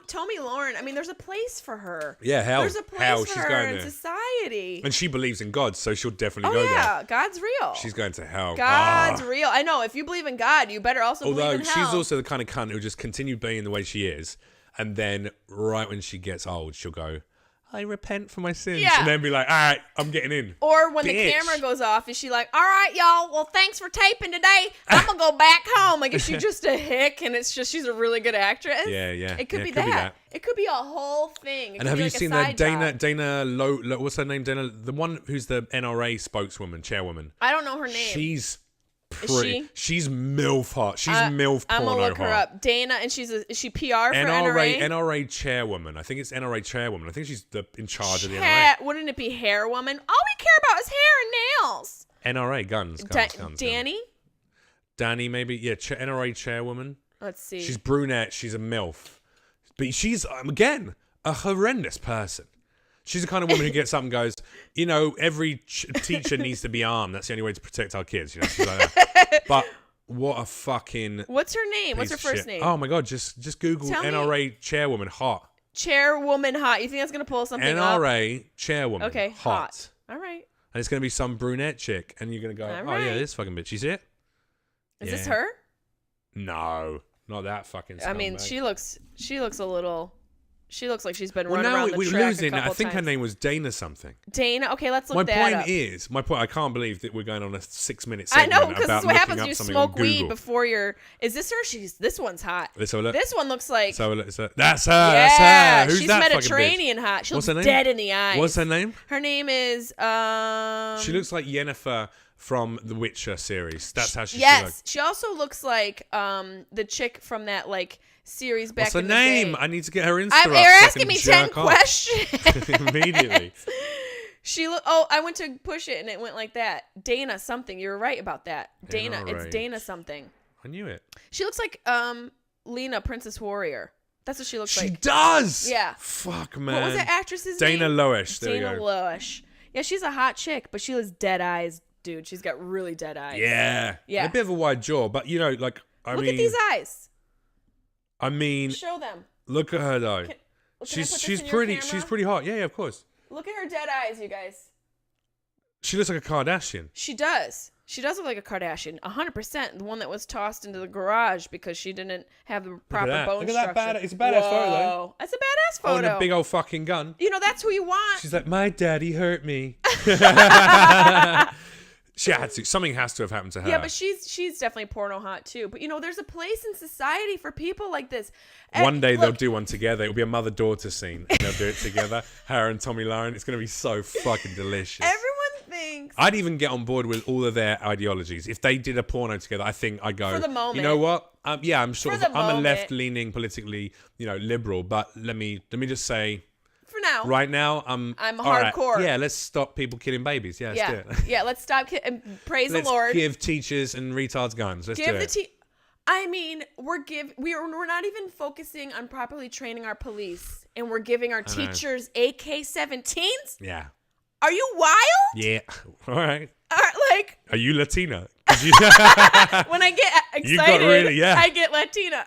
Speaker 2: Tommy Lauren. I mean, there's a place for her.
Speaker 1: Yeah, hell,
Speaker 2: There's a place
Speaker 1: hell,
Speaker 2: for
Speaker 1: she's
Speaker 2: her
Speaker 1: going
Speaker 2: in
Speaker 1: there.
Speaker 2: society.
Speaker 1: And she believes in God, so she'll definitely
Speaker 2: Oh
Speaker 1: go there.
Speaker 2: yeah, God's real.
Speaker 1: She's going to hell.
Speaker 2: God's real. I know. If you believe in God, you better also
Speaker 1: Although
Speaker 2: believe in hell.
Speaker 1: she's also the kind of cunt who just continued being the way she is, and then right when she gets old, she'll go, I repent for my sins.
Speaker 2: Yeah.
Speaker 1: And then be like, all right, I'm getting in.
Speaker 2: Or when the
Speaker 1: Bitch.
Speaker 2: camera goes off, is she like, all right, y'all, well, thanks for taping today. I'm going to go back home. Like, is she just a hick and it's just she's a really good actress?
Speaker 1: Yeah.
Speaker 2: It could
Speaker 1: Yeah,
Speaker 2: be that. It could be a whole thing. It
Speaker 1: And
Speaker 2: could
Speaker 1: have
Speaker 2: be
Speaker 1: you
Speaker 2: like a
Speaker 1: seen that
Speaker 2: side
Speaker 1: Dana,
Speaker 2: job.
Speaker 1: Dana Lowe, what's her name? Dana, the one who's the NRA spokeswoman, chairwoman.
Speaker 2: I don't know her name.
Speaker 1: She's
Speaker 2: Is
Speaker 1: pretty. She's MILF hot. She's MILF
Speaker 2: I'm
Speaker 1: porno
Speaker 2: going to look her
Speaker 1: hot.
Speaker 2: up. Dana, and is she PR for NRA?
Speaker 1: NRA chairwoman. I think it's NRA chairwoman. I think she's in charge of the NRA.
Speaker 2: Wouldn't it be hair woman? All we care about is hair and nails.
Speaker 1: NRA, guns.
Speaker 2: Danny?
Speaker 1: Danny, maybe. Yeah, NRA chairwoman.
Speaker 2: Let's see.
Speaker 1: She's brunette. She's a MILF. But she's, again, a horrendous person. She's the kind of woman who gets up and goes, you know, every teacher needs to be armed. That's the only way to protect our kids. You know, she's like that. But what a fucking.
Speaker 2: What's her name? What's her
Speaker 1: piece of
Speaker 2: first
Speaker 1: shit.
Speaker 2: name?
Speaker 1: Oh my God, just Google
Speaker 2: Tell me.
Speaker 1: NRA chairwoman hot.
Speaker 2: Chairwoman hot. You think that's gonna pull something up?
Speaker 1: NRA chairwoman
Speaker 2: Okay,
Speaker 1: hot.
Speaker 2: All right.
Speaker 1: And it's going to be some brunette chick. And you're going to go,
Speaker 2: All
Speaker 1: oh yeah,
Speaker 2: right.
Speaker 1: this fucking bitch. You see it?
Speaker 2: Is this
Speaker 1: Yeah.
Speaker 2: her?
Speaker 1: No, not that fucking
Speaker 2: I mean,
Speaker 1: scumbag.
Speaker 2: she looks a little. She looks like she's been
Speaker 1: Well,
Speaker 2: running
Speaker 1: now
Speaker 2: around the
Speaker 1: we're
Speaker 2: track
Speaker 1: losing.
Speaker 2: a couple
Speaker 1: I think her
Speaker 2: times.
Speaker 1: name was Dana something.
Speaker 2: Dana. Okay, let's look
Speaker 1: My
Speaker 2: that
Speaker 1: point
Speaker 2: up.
Speaker 1: is, I can't believe that we're going on a 6-minute
Speaker 2: I
Speaker 1: segment
Speaker 2: know, because
Speaker 1: about
Speaker 2: this is what
Speaker 1: looking
Speaker 2: happens.
Speaker 1: up
Speaker 2: You
Speaker 1: something on
Speaker 2: smoke weed
Speaker 1: Google.
Speaker 2: before you're. Is this her? This one's hot.
Speaker 1: Let's have a look.
Speaker 2: This one looks like.
Speaker 1: That's her. That's her.
Speaker 2: yeah,
Speaker 1: That's her. Who's
Speaker 2: she's
Speaker 1: that fucking
Speaker 2: Mediterranean hot. She
Speaker 1: What's
Speaker 2: looks
Speaker 1: her name?
Speaker 2: dead in the eyes.
Speaker 1: bitch? What's her name?
Speaker 2: Her name is.
Speaker 1: She looks like Yennefer from the Witcher series. That's how she
Speaker 2: Yes,
Speaker 1: looks.
Speaker 2: she also looks like the chick from that like series back
Speaker 1: What's her
Speaker 2: in the
Speaker 1: name?
Speaker 2: day.
Speaker 1: I need to get her Insta
Speaker 2: You're
Speaker 1: up.
Speaker 2: asking me 10 questions.
Speaker 1: Immediately.
Speaker 2: She look. Oh, I went to push it and it went like that. Dana something. You were right about that. Dana. It's
Speaker 1: NRH.
Speaker 2: Dana something.
Speaker 1: I knew it.
Speaker 2: She looks like Lena, Princess Warrior. That's what she looks
Speaker 1: She
Speaker 2: like.
Speaker 1: does.
Speaker 2: Yeah.
Speaker 1: Fuck, man.
Speaker 2: What was that actress's
Speaker 1: Dana
Speaker 2: name?
Speaker 1: Loesch. There
Speaker 2: Dana
Speaker 1: we go.
Speaker 2: Loesch. Yeah, she's a hot chick, but she has dead eyes, dude. She's got really dead eyes.
Speaker 1: Yeah.
Speaker 2: Yeah.
Speaker 1: A bit of a wide jaw, but you know, like I
Speaker 2: Look
Speaker 1: mean,
Speaker 2: at these eyes.
Speaker 1: I mean,
Speaker 2: Show them.
Speaker 1: look at her though.
Speaker 2: Can I put
Speaker 1: She's
Speaker 2: this
Speaker 1: she's
Speaker 2: in your
Speaker 1: pretty.
Speaker 2: camera?
Speaker 1: She's pretty hot. Yeah, yeah, of course.
Speaker 2: Look at her dead eyes, you guys.
Speaker 1: She looks like a Kardashian.
Speaker 2: She does. She does look like a Kardashian. 100%. The one that was tossed into the garage because she didn't have the proper
Speaker 1: that.
Speaker 2: bone
Speaker 1: Look at that
Speaker 2: structure.
Speaker 1: it's a badass photo, though.
Speaker 2: Whoa. That's a badass photo.
Speaker 1: Holding a big old fucking gun.
Speaker 2: You know, that's who you want.
Speaker 1: She's like, my daddy hurt me. She had to. Something has to have happened to her.
Speaker 2: Yeah, but she's definitely porno hot too. But you know, there's a place in society for people like this. And
Speaker 1: one day they'll
Speaker 2: look,
Speaker 1: do one together. It'll be a mother-daughter scene. And they'll do it together. Her and Tommy Lauren. It's going to be so fucking delicious.
Speaker 2: Everyone thinks.
Speaker 1: I'd even get on board with all of their ideologies. If they did a porno together, I think I'd go,
Speaker 2: For the moment.
Speaker 1: you know what? Yeah, I'm sort
Speaker 2: For
Speaker 1: of,
Speaker 2: the
Speaker 1: I'm a
Speaker 2: moment.
Speaker 1: left-leaning, politically, liberal. But let me just say,
Speaker 2: For now.
Speaker 1: right now, I'm all right,
Speaker 2: hardcore.
Speaker 1: yeah, let's stop people killing babies. Yeah, let's
Speaker 2: Yeah.
Speaker 1: do it.
Speaker 2: Yeah, let's stop and praise
Speaker 1: Let's
Speaker 2: the Lord.
Speaker 1: give teachers and retards guns. Let's do
Speaker 2: Give the
Speaker 1: it.
Speaker 2: I mean, we're not even focusing on properly training our police, and we're giving our
Speaker 1: I know.
Speaker 2: teachers AK-17s.
Speaker 1: Yeah.
Speaker 2: Are you wild?
Speaker 1: Yeah. All right.
Speaker 2: Like
Speaker 1: Are you Latina? 'Cause you-
Speaker 2: when I get
Speaker 1: You got
Speaker 2: excited,
Speaker 1: really- yeah.
Speaker 2: I get Latina.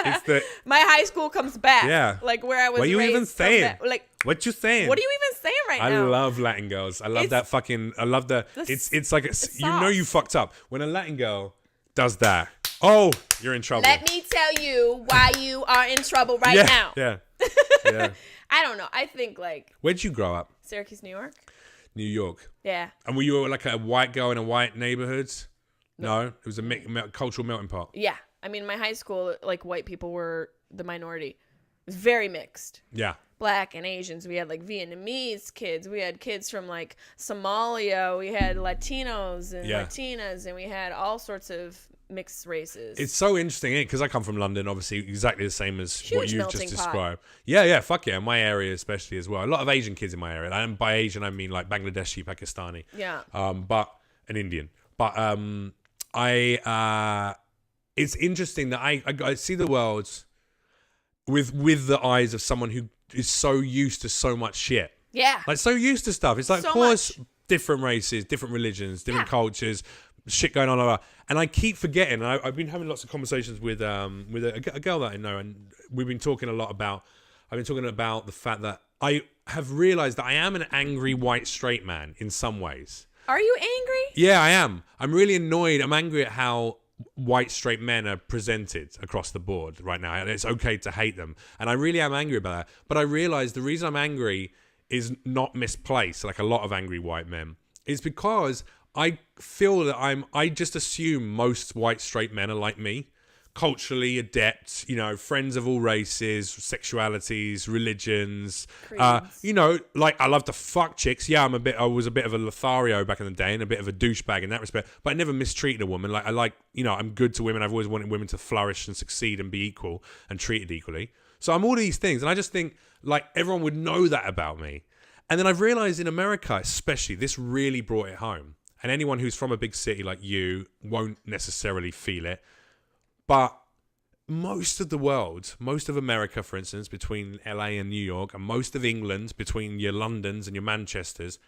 Speaker 1: it's the,
Speaker 2: My high school comes back.
Speaker 1: Yeah.
Speaker 2: Like where I was.
Speaker 1: What you
Speaker 2: raised
Speaker 1: even
Speaker 2: comes
Speaker 1: saying?
Speaker 2: back. Like
Speaker 1: what you saying?
Speaker 2: what are you even saying right
Speaker 1: I
Speaker 2: now?
Speaker 1: love Latin girls. I love that fucking. I love the. It's like
Speaker 2: the
Speaker 1: you know you
Speaker 2: sauce.
Speaker 1: fucked up when a Latin girl does that. Oh, you're in trouble.
Speaker 2: Let me tell you why you are in trouble right
Speaker 1: yeah,
Speaker 2: now.
Speaker 1: Yeah. Yeah.
Speaker 2: I don't know. I think like
Speaker 1: Where'd you grow up?
Speaker 2: Syracuse, New York.
Speaker 1: New York.
Speaker 2: Yeah.
Speaker 1: And were you like a white girl in a white neighborhood? No, it was a cultural melting pot.
Speaker 2: Yeah. I mean, my high school, like white people were the minority. It was very mixed.
Speaker 1: Yeah.
Speaker 2: Black and Asians. We had like Vietnamese kids. We had kids from like Somalia. We had Latinos and
Speaker 1: Yeah.
Speaker 2: Latinas, and we had all sorts of mixed races.
Speaker 1: It's so interesting, because I come from London, obviously exactly the same as what
Speaker 2: Huge
Speaker 1: you've just
Speaker 2: melting pot.
Speaker 1: described. Yeah, fuck yeah. My area especially as well. A lot of Asian kids in my area. And by Asian, I mean like Bangladeshi, Pakistani.
Speaker 2: Yeah.
Speaker 1: But an Indian. But it's interesting that I see the world with the eyes of someone who is so used to so much shit.
Speaker 2: Yeah.
Speaker 1: Like so used to stuff. It's like,
Speaker 2: So
Speaker 1: of course,
Speaker 2: much.
Speaker 1: different races, different religions, different
Speaker 2: Yeah.
Speaker 1: cultures, shit going on. Blah, blah. And I keep forgetting. I've been having lots of conversations with a girl that I know, and we've been talking a lot about. I've been talking about the fact that I have realized that I am an angry white straight man in some ways.
Speaker 2: Are you angry?
Speaker 1: Yeah, I am. I'm really annoyed. I'm angry at how white straight men are presented across the board right now, and it's okay to hate them, and I really am angry about that. But I realize the reason I'm angry is not misplaced, like a lot of angry white men, is because I feel that I just assume most white straight men are like me, culturally adept, friends of all races, sexualities, religions, like I love to fuck chicks. Yeah, I was a bit of a Lothario back in the day and a bit of a douchebag in that respect, but I never mistreated a woman. Like I'm good to women. I've always wanted women to flourish and succeed and be equal and treated equally. So I'm all these things, and I just think like everyone would know that about me. And then I've realized in America, especially, this really brought it home. And anyone who's from a big city like you won't necessarily feel it. But most of the world, most of America, for instance, between LA and New York, and most of England, between your Londons and your Manchesters,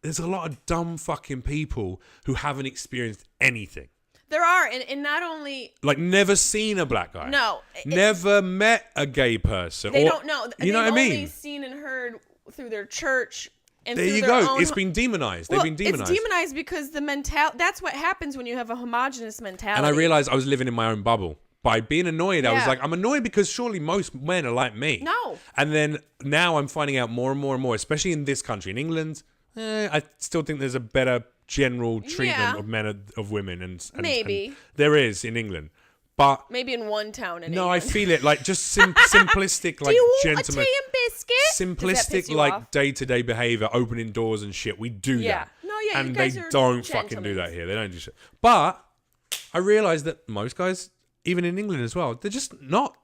Speaker 1: there's a lot of dumb fucking people who haven't experienced anything.
Speaker 2: There are, and not only...
Speaker 1: Like, never seen a black guy.
Speaker 2: No.
Speaker 1: Never met a gay person.
Speaker 2: They don't know.
Speaker 1: You know what I mean?
Speaker 2: They've only seen and heard through their church and
Speaker 1: there
Speaker 2: through
Speaker 1: you
Speaker 2: their
Speaker 1: go.
Speaker 2: own...
Speaker 1: It's been demonized.
Speaker 2: Well,
Speaker 1: They've been demonized.
Speaker 2: It's demonized because that's what happens when you have a homogenous mentality.
Speaker 1: And I realized I was living in my own bubble. By being annoyed, I was
Speaker 2: Yeah.
Speaker 1: like, I'm annoyed because surely most men are like me.
Speaker 2: No.
Speaker 1: And then now I'm finding out more and more and more, especially in this country. In England, I still think there's a better general treatment
Speaker 2: Yeah.
Speaker 1: of men of women. And
Speaker 2: Maybe.
Speaker 1: and there is in England. But
Speaker 2: Maybe in one town in
Speaker 1: no,
Speaker 2: England.
Speaker 1: I feel it like just simplistic, like
Speaker 2: Do you want
Speaker 1: gentlemen.
Speaker 2: a tea and biscuit? Does that
Speaker 1: Simplistic,
Speaker 2: piss you
Speaker 1: like
Speaker 2: off?
Speaker 1: day-to-day behavior, opening doors and shit. We do
Speaker 2: Yeah.
Speaker 1: that.
Speaker 2: No, yeah, you
Speaker 1: and
Speaker 2: guys
Speaker 1: they
Speaker 2: are
Speaker 1: don't fucking do that
Speaker 2: gentlemen.
Speaker 1: here. They don't do shit. But I realized that most guys, even in England as well, they're just not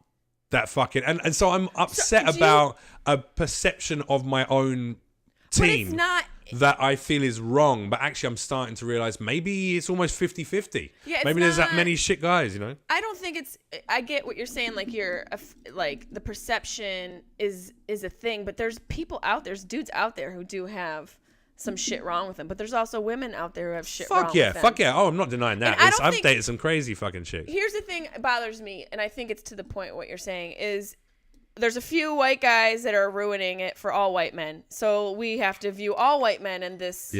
Speaker 1: that fucking. And so I'm upset
Speaker 2: do you-
Speaker 1: about a perception of my own
Speaker 2: But
Speaker 1: team
Speaker 2: it's not...
Speaker 1: that I feel is wrong. But actually, I'm starting to realize maybe it's almost 50-50.
Speaker 2: Yeah, it's
Speaker 1: maybe there's that
Speaker 2: not-
Speaker 1: many shit guys,
Speaker 2: I don't think it's... I get what you're saying. Like like the perception is a thing, but there's people out there, there's dudes out there who do have some shit wrong with them. But there's also women out there who have shit wrong
Speaker 1: Fuck yeah,
Speaker 2: with them.
Speaker 1: fuck yeah. Oh, I'm not denying that.
Speaker 2: And I don't
Speaker 1: I've
Speaker 2: think-
Speaker 1: dated some crazy fucking chicks.
Speaker 2: Here's the thing that bothers me, and I think it's to the point what you're saying is there's a few white guys that are ruining it for all white men. So we have to view all white men in this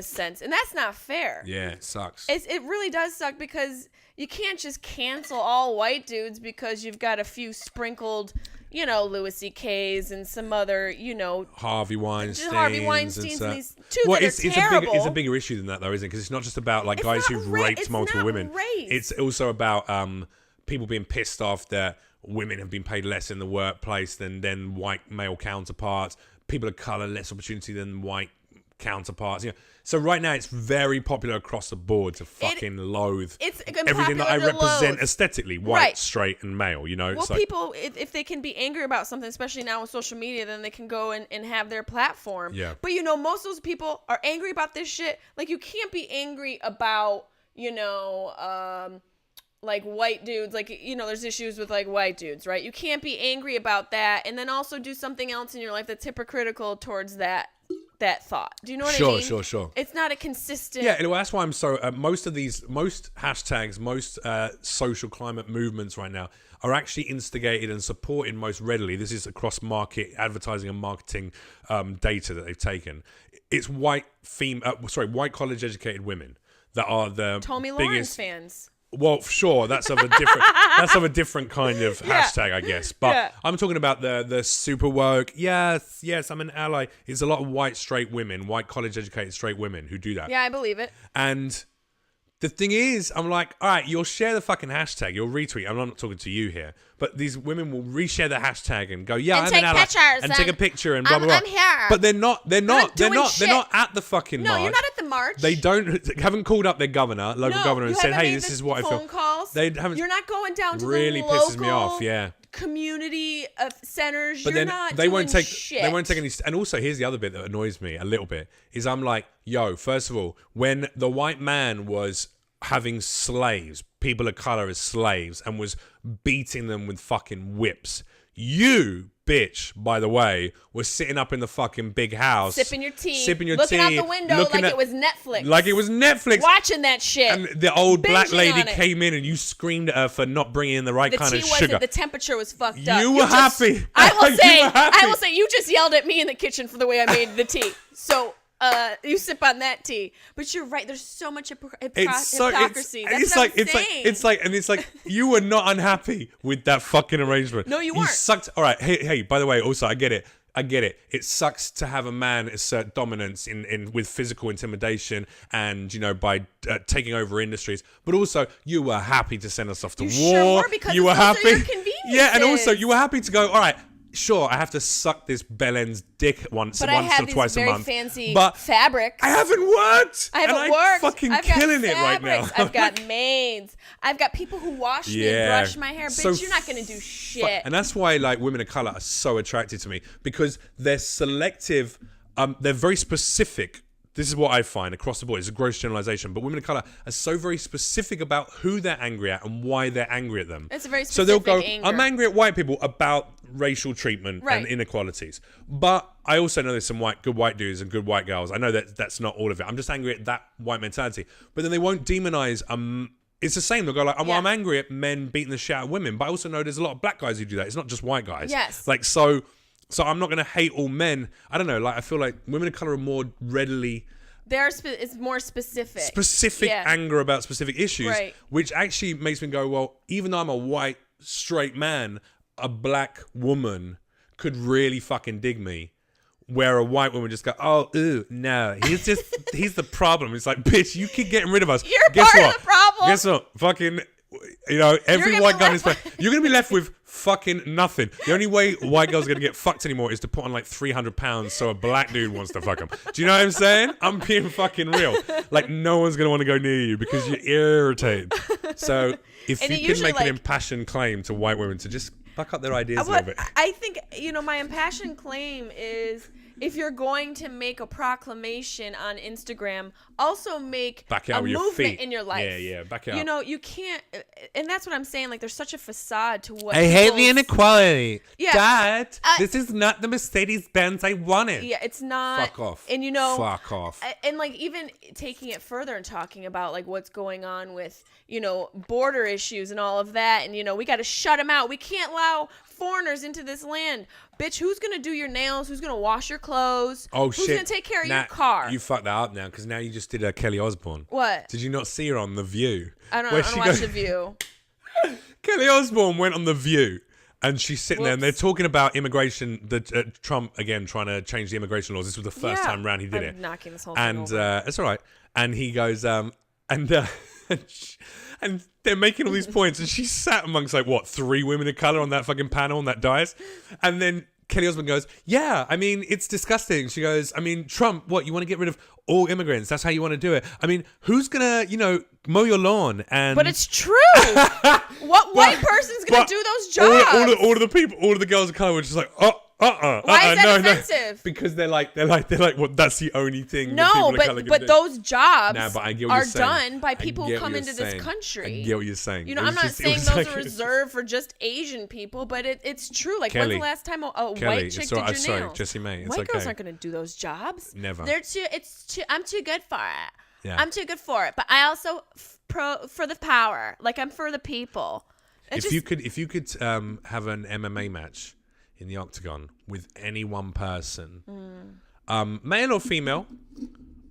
Speaker 2: sense. And that's not fair.
Speaker 1: Yeah, it sucks.
Speaker 2: It really does suck because you can't just cancel all white dudes because you've got a few sprinkled, Louis C.K.'s and some other,
Speaker 1: Harvey Weinstein.
Speaker 2: Weinsteins and these two that are terrible.
Speaker 1: It's a bigger issue than that, though, isn't it? Because it's not just about like guys
Speaker 2: not
Speaker 1: who've
Speaker 2: ra-
Speaker 1: raped
Speaker 2: it's
Speaker 1: multiple
Speaker 2: not
Speaker 1: women.
Speaker 2: race.
Speaker 1: It's also about people being pissed off that women have been paid less in the workplace than white male counterparts. People of color less opportunity than white counterparts. So right now it's very popular across the board to fucking loathe everything that I represent aesthetically, white,
Speaker 2: Right.
Speaker 1: straight, and male.
Speaker 2: Well,
Speaker 1: It's like,
Speaker 2: people, if they can be angry about something, especially now with social media, then they can go and have their platform.
Speaker 1: Yeah.
Speaker 2: But, most of those people are angry about this shit. Like, you can't be angry about, like white dudes. Like, there's issues with like white dudes, right? You can't be angry about that and then also do something else in your life that's hypocritical towards that thought. Do you know what I mean?
Speaker 1: Sure.
Speaker 2: It's not a consistent...
Speaker 1: Yeah, well, that's why I'm so... most hashtags, most social climate movements right now are actually instigated and supported most readily. This is across market advertising and marketing data that they've taken. It's white college educated women that are the
Speaker 2: Tommy
Speaker 1: biggest...
Speaker 2: Lawrence fans.
Speaker 1: Well, sure, that's of a different kind of hashtag, I guess. But I'm talking about the super woke. Yes, I'm an ally. It's a lot of white straight women, white college educated straight women who do that.
Speaker 2: Yeah, I believe it.
Speaker 1: And the thing is, I'm like, all right, you'll share the fucking hashtag, you'll retweet. I'm not talking to you here, but these women will reshare the hashtag and go, yeah,
Speaker 2: And
Speaker 1: I'm
Speaker 2: take
Speaker 1: an ally,
Speaker 2: pictures
Speaker 1: and take a picture and blah blah blah.
Speaker 2: I'm here.
Speaker 1: But they're not
Speaker 2: doing shit.
Speaker 1: at the fucking
Speaker 2: No,
Speaker 1: march.
Speaker 2: you're not at the march.
Speaker 1: They haven't called up their governor, local governor, and said, "Hey, this is what I feel."
Speaker 2: phone calls.
Speaker 1: They haven't.
Speaker 2: You're not going down to
Speaker 1: really
Speaker 2: the
Speaker 1: pisses me
Speaker 2: local
Speaker 1: off. Yeah.
Speaker 2: community centers.
Speaker 1: But
Speaker 2: You're
Speaker 1: then
Speaker 2: not
Speaker 1: they won't
Speaker 2: doing
Speaker 1: take
Speaker 2: shit.
Speaker 1: they won't take any. And also, here's the other bit that annoys me a little bit is I'm like, yo, first of all, when the white man was having slaves, people of color as slaves, and was beating them with fucking whips, you bitch, by the way, was sitting up in the fucking big house,
Speaker 2: sipping your tea,
Speaker 1: looking
Speaker 2: out the window like it was Netflix, watching that shit.
Speaker 1: And the old black
Speaker 2: binging
Speaker 1: lady
Speaker 2: on it.
Speaker 1: came in and you screamed at her for not bringing in the right kind
Speaker 2: tea
Speaker 1: of
Speaker 2: wasn't,
Speaker 1: sugar.
Speaker 2: the temperature was fucked up.
Speaker 1: You were happy.
Speaker 2: I will
Speaker 1: You
Speaker 2: say,
Speaker 1: were happy.
Speaker 2: you just yelled at me in the kitchen for the way I made the tea. So You sip on that tea. But you're right. There's so much hypocrisy. That's
Speaker 1: It's like you were not unhappy with that fucking arrangement.
Speaker 2: No, you weren't.
Speaker 1: You sucked. All right. Hey. By the way, also I get it. It sucks to have a man assert dominance in with physical intimidation and by taking over industries. But also, you were happy to send us off to war.
Speaker 2: Sure were, because
Speaker 1: you were happy.
Speaker 2: Your conveniences.
Speaker 1: Yeah, and also you were happy to go. All right. Sure, I have to suck this Belen's dick once or twice a month.
Speaker 2: Fancy
Speaker 1: but
Speaker 2: fabrics.
Speaker 1: I haven't worked.
Speaker 2: I'm fucking
Speaker 1: killing it right now.
Speaker 2: I've got maids. I've got people who wash me and brush my hair. Bitch, you're not gonna do shit.
Speaker 1: And that's why women of color are so attracted to me, because they're selective. They're very specific. This is what I find across the board. It's a gross generalization, but women of color are so very specific about who they're angry at and why they're angry at them.
Speaker 2: It's a very specific
Speaker 1: So they'll go,
Speaker 2: anger.
Speaker 1: I'm angry at white people about racial treatment and inequalities. But I also know there's some good white dudes and good white girls. I know that that's not all of it. I'm just angry at that white mentality. But then they won't demonize it's the same. They'll go like, well, I'm angry at men beating the shit out of women. But I also know there's a lot of black guys who do that. It's not just white guys.
Speaker 2: Yes.
Speaker 1: So I'm not going to hate all men. I don't know. I feel like women of color are more readily...
Speaker 2: It's more specific.
Speaker 1: Anger about specific issues,
Speaker 2: right.
Speaker 1: Which actually makes me go, well, even though I'm a white, straight man, a black woman could really fucking dig me. Where a white woman just go, oh, ooh, no, he's the problem. It's like, bitch, you keep getting rid of us.
Speaker 2: You're part of the problem.
Speaker 1: Guess what? Fucking... every white guy in this place, you're going to be left with fucking nothing. The only way white girls are going to get fucked anymore is to put on 300 pounds so a black dude wants to fuck them. Do you know what I'm saying? I'm being fucking real. No one's going to want to go near you because you're irritated. So if you can make an impassioned claim to white women to just fuck up their ideas a little bit.
Speaker 2: I think, my impassioned claim is... If you're going to make a proclamation on Instagram, also make a movement in your life.
Speaker 1: Yeah, back it up.
Speaker 2: You can't, and that's what I'm saying. There's such a facade to what
Speaker 1: I hate the inequality.
Speaker 2: Yeah,
Speaker 1: Dad, this is not the Mercedes-Benz I wanted.
Speaker 2: Yeah, it's not.
Speaker 1: Fuck off.
Speaker 2: And
Speaker 1: fuck off.
Speaker 2: And even taking it further and talking about what's going on with border issues and all of that, and we got to shut them out. We can't allow foreigners into this land. Bitch, who's gonna do your nails? Who's gonna wash your clothes?
Speaker 1: Oh,
Speaker 2: who's gonna take care of your car?
Speaker 1: You fucked that up now, because now you just did Kelly Osbourne.
Speaker 2: What?
Speaker 1: Did you not see her on The View?
Speaker 2: I don't watch The View.
Speaker 1: Kelly Osbourne went on The View, and she's sitting there, and they're talking about immigration. Trump again trying to change the immigration laws. This was the first time round he did it.
Speaker 2: Knocking this whole thing over.
Speaker 1: And it's all right. And he goes, and they're making all these points, and she sat amongst 3 women of color on that fucking panel, on that dais, and then Kelly Osbourne goes, yeah, I mean, it's disgusting. She goes, I mean, Trump, what, you want to get rid of all immigrants? That's how you want to do it. I mean, who's gonna, mow your lawn? And
Speaker 2: but it's true. What white person's gonna do those jobs?
Speaker 1: All of the people, all of the girls of color were just like,
Speaker 2: why is that offensive?
Speaker 1: No. Because they're like, well, that's the only thing.
Speaker 2: No, but those jobs are
Speaker 1: saying.
Speaker 2: done by people who come into this country.
Speaker 1: I get what you're saying.
Speaker 2: I'm not saying those are reserved for just Asian people, but it's true. When's the last time a white chick did your nails?
Speaker 1: Sorry, Jessie May.
Speaker 2: White girls aren't gonna do those jobs.
Speaker 1: Never.
Speaker 2: I'm too good for it.
Speaker 1: Yeah.
Speaker 2: I'm too good for it. But I also for the power. I'm for the people.
Speaker 1: If you could have an MMA match in the octagon with any one person, male or female,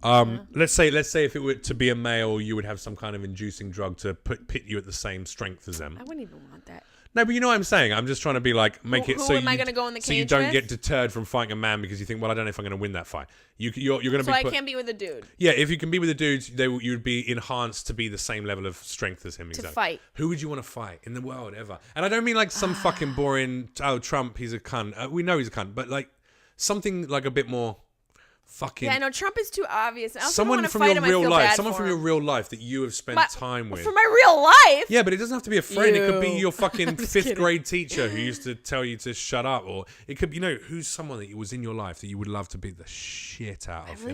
Speaker 1: let's say if it were to be a male, you would have some kind of inducing drug to pit you at the same strength as them.
Speaker 2: I wouldn't even want that.
Speaker 1: No, but you know what I'm saying. I'm just trying to be make it so
Speaker 2: am I going to go in the cage
Speaker 1: so you don't get deterred from fighting a man because you think, well, I don't know if I'm going to win that fight. You're going to be.
Speaker 2: So I can't be with a dude.
Speaker 1: Yeah, if you can be with a dude, you'd be enhanced to be the same level of strength as him.
Speaker 2: To
Speaker 1: exactly.
Speaker 2: fight.
Speaker 1: Who would you want to fight in the world ever? And I don't mean some fucking boring. Oh, Trump, he's a cunt. We know he's a cunt, but something a bit more. Fucking
Speaker 2: yeah, I know Trump is too obvious. I
Speaker 1: someone from your real life, someone from your real life that you have spent time with.
Speaker 2: For my real life?
Speaker 1: Yeah, but it doesn't have to be a friend. It could be your fucking 5th grade teacher who used to tell you to shut up, or it could be who's someone that was in your life that you would love to beat the shit out of.
Speaker 2: I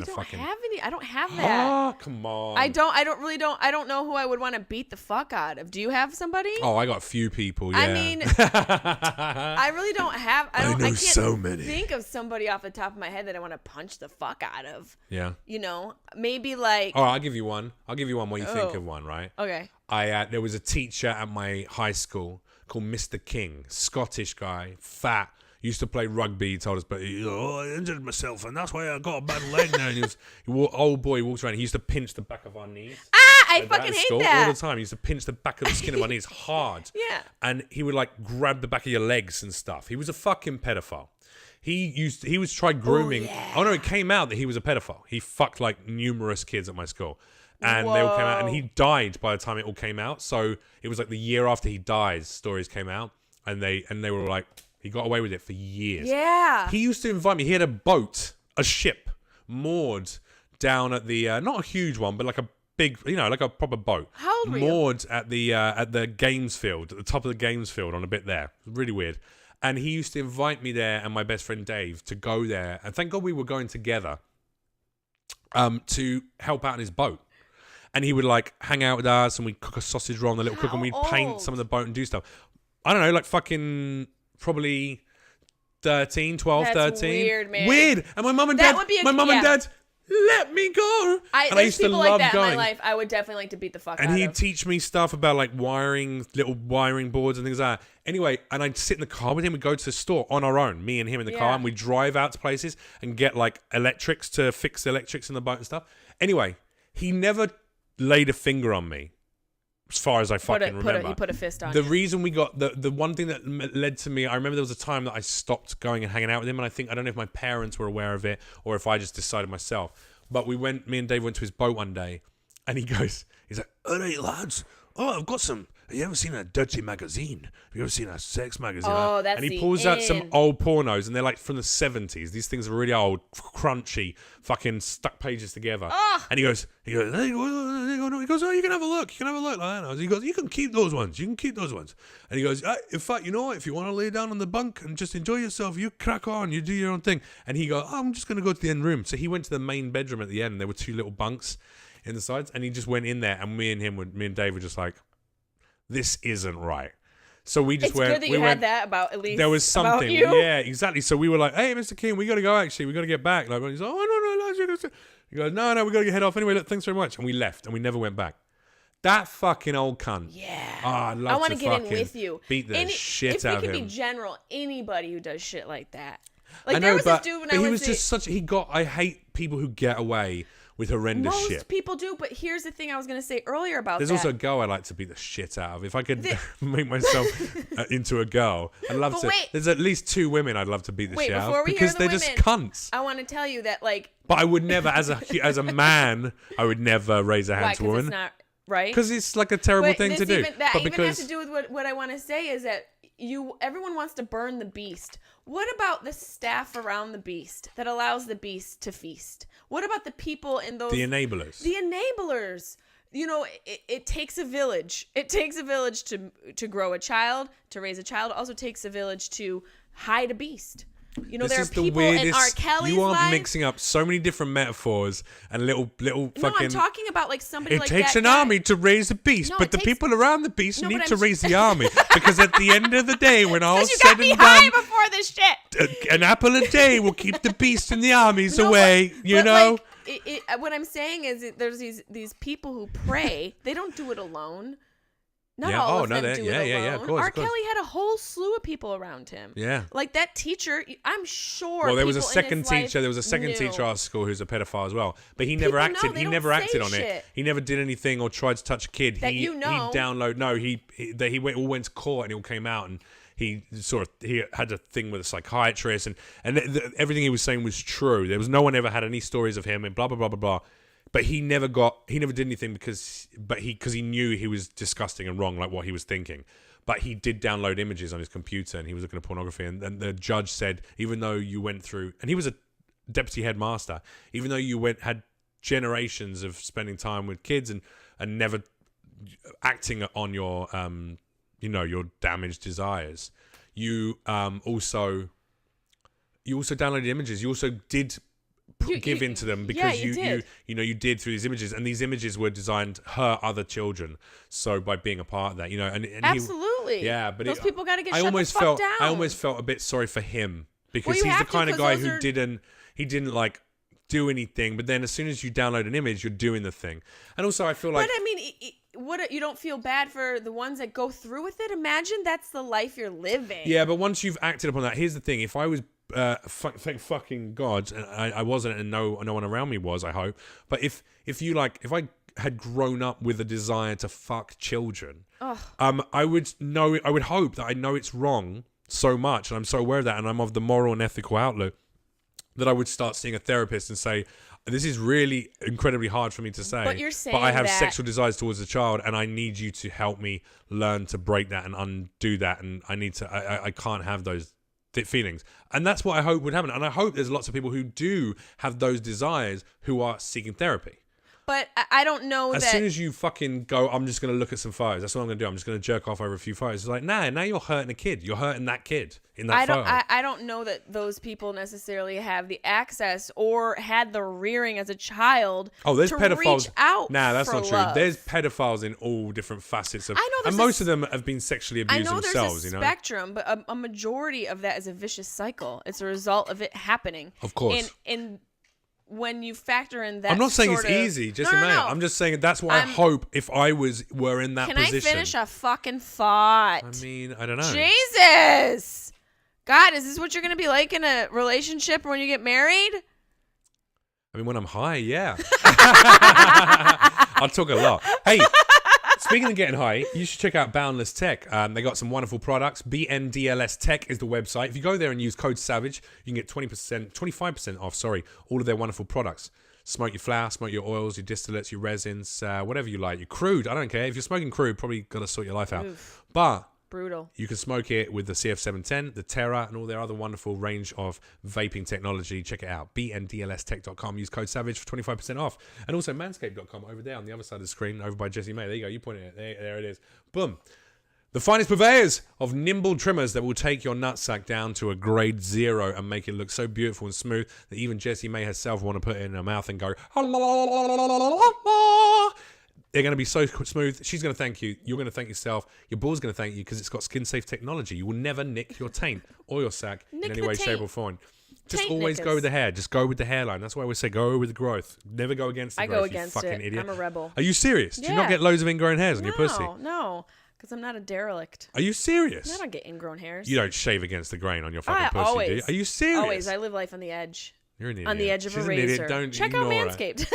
Speaker 2: don't have that.
Speaker 1: Oh, come on.
Speaker 2: I don't know who I would want to beat the fuck out of. Do you have somebody?
Speaker 1: Oh, I got a few people. Yeah.
Speaker 2: I mean, I really don't have. I can't
Speaker 1: so many.
Speaker 2: think of somebody off the top of my head that I want to punch the fuck out of.
Speaker 1: Yeah.
Speaker 2: Maybe
Speaker 1: All right, I'll give you one while you think of one, right?
Speaker 2: Okay.
Speaker 1: There was a teacher at my high school called Mr. King, Scottish guy, fat, used to play rugby. He told us, but I injured myself, and that's why I got a bad leg now. And old boy walks around. He used to pinch the back of our knees.
Speaker 2: I fucking hate that
Speaker 1: all the time. He used to pinch the back of the skin of our knees hard.
Speaker 2: Yeah.
Speaker 1: And he would like grab the back of your legs and stuff. He was a fucking pedophile. He was tried grooming. Oh no, it came out that he was a pedophile. He fucked like numerous kids at my school. And they all came out, and he died by the time it all came out. So it was like the year after he died, stories came out, and they were like, he got away with it for years.
Speaker 2: Yeah.
Speaker 1: He used to invite me. He had a ship, moored down at the not a huge one, but like a big, like a proper boat.
Speaker 2: How old were you?
Speaker 1: Moored at the games field, at the top of the games field, on a bit there. Really weird. And he used to invite me there and my best friend Dave to go there. And thank God we were going together to help out in his boat. And he would like hang out with us, and we'd cook a sausage roll on the little cook, and we'd paint some of the boat and do stuff. I don't know, like fucking probably 13, 12,
Speaker 2: That's
Speaker 1: 13.
Speaker 2: weird, man.
Speaker 1: Weird. And my mum and
Speaker 2: That
Speaker 1: dad,
Speaker 2: would be
Speaker 1: and dad let me go. And I used to
Speaker 2: people
Speaker 1: love
Speaker 2: like that
Speaker 1: going.
Speaker 2: in my life. I would definitely like to beat the fuck out
Speaker 1: And
Speaker 2: of.
Speaker 1: he'd teach me stuff about like little wiring boards and things like that. Anyway, and I'd sit in the car with him. We'd go to the store on our own, me and him in the car, and we'd drive out to places and get like electrics to fix the electrics in the boat and stuff. Anyway, he never laid a finger on me, as far as I remember.
Speaker 2: He put a fist on
Speaker 1: the
Speaker 2: you.
Speaker 1: reason we got the one thing that led to me, I remember there was a time that I stopped going and hanging out with him, and I don't know if my parents were aware of it or if I just decided myself. But me and Dave went to his boat one day, and he's like, all right, lads, I've got some. Have you ever seen a dirty magazine? Have you ever seen a sex magazine?
Speaker 2: Oh, that's
Speaker 1: And he
Speaker 2: the
Speaker 1: pulls out some
Speaker 2: in.
Speaker 1: old pornos, and they're like from the 70s. These things are really old, crunchy, fucking stuck pages together. And he goes, hey, he goes, oh, you can have a look. You can have a look. Like that. He goes, you can keep those ones. You can keep those ones. And he goes, in fact, you know what? If you want to lay down on the bunk and just enjoy yourself, you crack on. You do your own thing. And he goes, I'm just going to go to the end room. So he went to the main bedroom at the end, and there were two little bunks in the sides. And he just went in there, and me and Dave were just like, this isn't right. So we just
Speaker 2: It's good that you had that about at least.
Speaker 1: There was something.
Speaker 2: About you.
Speaker 1: Yeah, exactly. So we were like, hey, Mr. King, we got to go actually. We got to get back. Like, he's like, oh, no. He goes, no, we got to get head off. Anyway, look, thanks very much. And we left, and we never went back. That fucking old cunt.
Speaker 2: Yeah.
Speaker 1: I'd love
Speaker 2: I want
Speaker 1: to
Speaker 2: get in
Speaker 1: fucking
Speaker 2: with you.
Speaker 1: beat the shit out of him.
Speaker 2: If we could be general, anybody who does shit like that. Like
Speaker 1: I know,
Speaker 2: there was
Speaker 1: but
Speaker 2: this dude when
Speaker 1: he
Speaker 2: I
Speaker 1: was just such. I hate people who get away with horrendous
Speaker 2: Most
Speaker 1: shit.
Speaker 2: people do, but here's the thing I was going to say earlier about
Speaker 1: There's
Speaker 2: that.
Speaker 1: also a girl I'd like to beat the shit out of. If I could make myself into a girl, I'd love to.
Speaker 2: Wait.
Speaker 1: There's at least two women I'd love to beat the shit out
Speaker 2: before
Speaker 1: of
Speaker 2: we hear
Speaker 1: because
Speaker 2: the
Speaker 1: they're
Speaker 2: women,
Speaker 1: just cunts.
Speaker 2: I want to tell you that, like,
Speaker 1: But I would never, as a man, I would never raise a hand to a woman.
Speaker 2: It's not right.
Speaker 1: Because it's like a terrible thing to do.
Speaker 2: That
Speaker 1: but
Speaker 2: even has to do with what I want to say is that everyone wants to burn the beast. What about the staff around the beast that allows the beast to feast? What about the people in those...
Speaker 1: The enablers.
Speaker 2: The enablers. It takes a village. It takes a village to grow a child, to raise a child. It also takes a village to hide a beast.
Speaker 1: This
Speaker 2: there are
Speaker 1: is the
Speaker 2: people in
Speaker 1: weirdest.
Speaker 2: R. Kelly's
Speaker 1: You are
Speaker 2: life.
Speaker 1: mixing up so many different metaphors and little
Speaker 2: No,
Speaker 1: fucking...
Speaker 2: I'm talking about like somebody
Speaker 1: It
Speaker 2: like
Speaker 1: takes
Speaker 2: that
Speaker 1: an
Speaker 2: guy.
Speaker 1: army to raise a beast,
Speaker 2: No,
Speaker 1: but
Speaker 2: it
Speaker 1: the
Speaker 2: takes-
Speaker 1: people around the beast
Speaker 2: No,
Speaker 1: need
Speaker 2: but
Speaker 1: to
Speaker 2: I'm
Speaker 1: raise the army. Because at the end of the day, when all's
Speaker 2: You
Speaker 1: said
Speaker 2: got me
Speaker 1: and
Speaker 2: high
Speaker 1: done,
Speaker 2: before this shit.
Speaker 1: an apple a day will keep the beast and the armies
Speaker 2: No,
Speaker 1: away, you
Speaker 2: but,
Speaker 1: know?
Speaker 2: Like, what I'm saying is there's these people who pray. They don't do it alone. Not
Speaker 1: Yeah.
Speaker 2: all
Speaker 1: Oh,
Speaker 2: of
Speaker 1: no,
Speaker 2: them do it alone.
Speaker 1: yeah, of course,
Speaker 2: R.
Speaker 1: of course.
Speaker 2: Kelly had a whole slew of people around him.
Speaker 1: Yeah.
Speaker 2: Like that teacher, I'm sure.
Speaker 1: Well, there was a
Speaker 2: people in
Speaker 1: second
Speaker 2: his life
Speaker 1: teacher. There was a second
Speaker 2: knew.
Speaker 1: teacher at our school who's a pedophile as well. But he never
Speaker 2: People know,
Speaker 1: acted.
Speaker 2: they
Speaker 1: He
Speaker 2: don't
Speaker 1: never
Speaker 2: say
Speaker 1: acted on
Speaker 2: shit.
Speaker 1: it. He never did anything or tried to touch a kid.
Speaker 2: That you know.
Speaker 1: He downloaded. No, he all went to court and it all came out and he had a thing with a psychiatrist and everything he was saying was true. There was no one ever had any stories of him and blah blah blah blah blah. But he never did anything because he knew he was disgusting and wrong, like what he was thinking. But he did download images on his computer and he was looking at pornography. And the judge said, even though you went through, and he was a deputy headmaster, even though you had generations of spending time with kids and never acting on your your damaged desires, you also downloaded images. You also did give into them because you did through these images, and these images were designed to hurt other children. So by being a part of that, and
Speaker 2: Absolutely.
Speaker 1: but
Speaker 2: those people got to get
Speaker 1: I
Speaker 2: shut
Speaker 1: almost
Speaker 2: the fuck down.
Speaker 1: I almost felt a bit sorry for him because
Speaker 2: you
Speaker 1: he's the
Speaker 2: have to,
Speaker 1: kind of
Speaker 2: 'cause
Speaker 1: guy
Speaker 2: those
Speaker 1: who
Speaker 2: are-
Speaker 1: didn't like do anything, but then as soon as you download an image, you're doing the thing. And also, I feel like
Speaker 2: But I mean, you don't feel bad for the ones that go through with it? Imagine that's the life you're living.
Speaker 1: Yeah, but once you've acted upon that, here's the thing. If I was, thank fucking God, and I wasn't, and no one around me was, I hope. But if I had grown up with a desire to fuck children, I would hope that I know it's wrong so much, and I'm so aware of that, and I'm of the moral and ethical outlook, that I would start seeing a therapist and say, this is really incredibly hard for me to say,
Speaker 2: but you're saying
Speaker 1: but I have
Speaker 2: that
Speaker 1: sexual desires towards a child, and I need you to help me learn to break that and undo that, and I can't have those feelings. And that's what I hope would happen. And I hope there's lots of people who do have those desires who are seeking therapy.
Speaker 2: But I don't know
Speaker 1: as soon as you fucking go, I'm just going to look at some photos. That's what I'm going to do. I'm just going to jerk off over a few photos. It's like, now you're hurting a kid. You're hurting that kid in that photo.
Speaker 2: I don't know that those people necessarily have the access or had the rearing as a child.
Speaker 1: Oh, there's
Speaker 2: to
Speaker 1: pedophiles.
Speaker 2: Reach out
Speaker 1: nah, that's
Speaker 2: for
Speaker 1: not
Speaker 2: love.
Speaker 1: true. There's pedophiles in all different facets of.
Speaker 2: I know
Speaker 1: and most of them have been sexually abused themselves.
Speaker 2: There's a spectrum, but a majority of that is a vicious cycle. It's a result of it happening.
Speaker 1: Of course.
Speaker 2: And when you factor in that,
Speaker 1: I'm not saying it's easy, Jesse May.
Speaker 2: No.
Speaker 1: I'm just saying that's why I hope if I were in that position.
Speaker 2: Can I finish a fucking thought?
Speaker 1: I mean, I don't know.
Speaker 2: Jesus, God, is this what you're gonna be like in a relationship when you get married?
Speaker 1: I mean, when I'm high, yeah. I'll talk a lot. Hey. Speaking of getting high, you should check out Boundless Tech. They got some wonderful products. BNDLS Tech is the website. If you go there and use code SAVAGE, you can get 25% off, all of their wonderful products. Smoke your flour, smoke your oils, your distillates, your resins, whatever you like. Your crude, I don't care. If you're smoking crude, probably got to sort your life out.
Speaker 2: Oof.
Speaker 1: But
Speaker 2: brutal.
Speaker 1: You can smoke it with the CF710, the Terra, and all their other wonderful range of vaping technology. Check it out. bndlstech.com. Use code SAVAGE for 25% off. And also manscaped.com over there on the other side of the screen, over by Jesse May. There you go. You pointed it. There it is. Boom. The finest purveyors of nimble trimmers that will take your nutsack down to a grade 0 and make it look so beautiful and smooth that even Jessie May herself want to put it in her mouth and go, they're going to be so smooth. She's going to thank you. You're going to thank yourself. Your ball's going to thank you because it's got skin-safe technology. You will never nick your taint or your sack in any way, shape, or form. Just always go with the hair. Just go with the hairline. That's why I always say go with the growth. Never go against the growth.
Speaker 2: I go against
Speaker 1: you fucking
Speaker 2: it.
Speaker 1: idiot.
Speaker 2: I'm a rebel.
Speaker 1: Are you serious? Do you not get loads of ingrown hairs on your pussy?
Speaker 2: No, because I'm not a derelict.
Speaker 1: Are you serious?
Speaker 2: I don't get ingrown hairs.
Speaker 1: You don't shave against the grain on your fucking pussy,
Speaker 2: always.
Speaker 1: do you? Are you serious?
Speaker 2: Always. I live life on the edge.
Speaker 1: You're an idiot.
Speaker 2: On the edge of
Speaker 1: She's
Speaker 2: a razor.
Speaker 1: Don't
Speaker 2: check out Manscaped.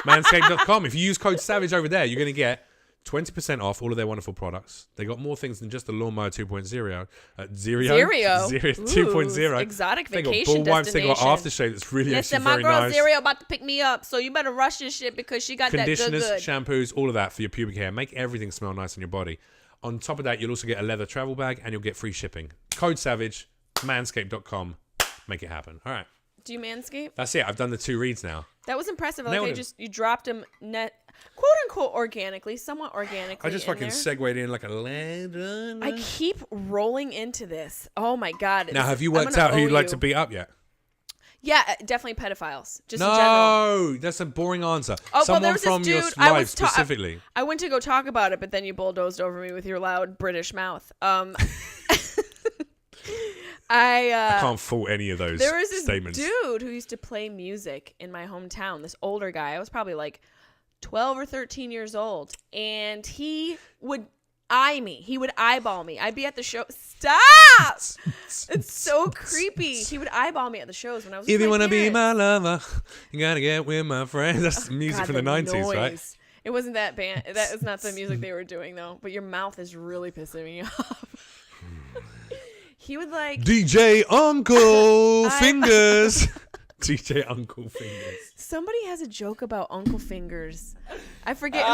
Speaker 1: Manscaped.com. If you use code SAVAGE over there, you're going to get 20% off all of their wonderful products. They got more things than just the Lawnmower 2.0. Zero 2.0.
Speaker 2: Exotic
Speaker 1: they
Speaker 2: vacation
Speaker 1: got ball wipes. They got aftershave that's really actually very nice.
Speaker 2: My girl Zero about to pick me up, so you better rush this shit because she got that good.
Speaker 1: Conditioners, shampoos, all of that for your pubic hair. Make everything smell nice on your body. On top of that, you'll also get a leather travel bag and you'll get free shipping. Code SAVAGE, manscaped.com. Make it happen. All right.
Speaker 2: Do you manscape?
Speaker 1: That's it. I've done the 2 reads now.
Speaker 2: That was impressive. Like you dropped them quote unquote organically, somewhat organically.
Speaker 1: I just fucking segued in like a land.
Speaker 2: I keep rolling into this. Oh my God.
Speaker 1: Now, have you worked out who you'd like to beat up yet?
Speaker 2: Yeah, definitely pedophiles. Just in general.
Speaker 1: No, that's a boring answer.
Speaker 2: Oh,
Speaker 1: Someone
Speaker 2: well, there was
Speaker 1: from
Speaker 2: this
Speaker 1: your
Speaker 2: dude,
Speaker 1: life specifically.
Speaker 2: I went to go talk about it, but then you bulldozed over me with your loud British mouth. I
Speaker 1: can't fault any of those
Speaker 2: there was this
Speaker 1: statements.
Speaker 2: Dude who used to play music in my hometown, this older guy. I was probably like 12 or 13 years old, and he would eye me. He would eyeball me. I'd be at the show. Stop! It's so creepy. He would eyeball me at the shows when I was with
Speaker 1: If you want to be
Speaker 2: parents.
Speaker 1: my lover, you gotta get with my friends. That's music
Speaker 2: God,
Speaker 1: from the 90s,
Speaker 2: noise.
Speaker 1: right?
Speaker 2: It wasn't that band. That was not the music they were doing, though. But your mouth is really pissing me off. He would like
Speaker 1: DJ Uncle Fingers. DJ Uncle Fingers.
Speaker 2: Somebody has a joke about Uncle Fingers. I forget who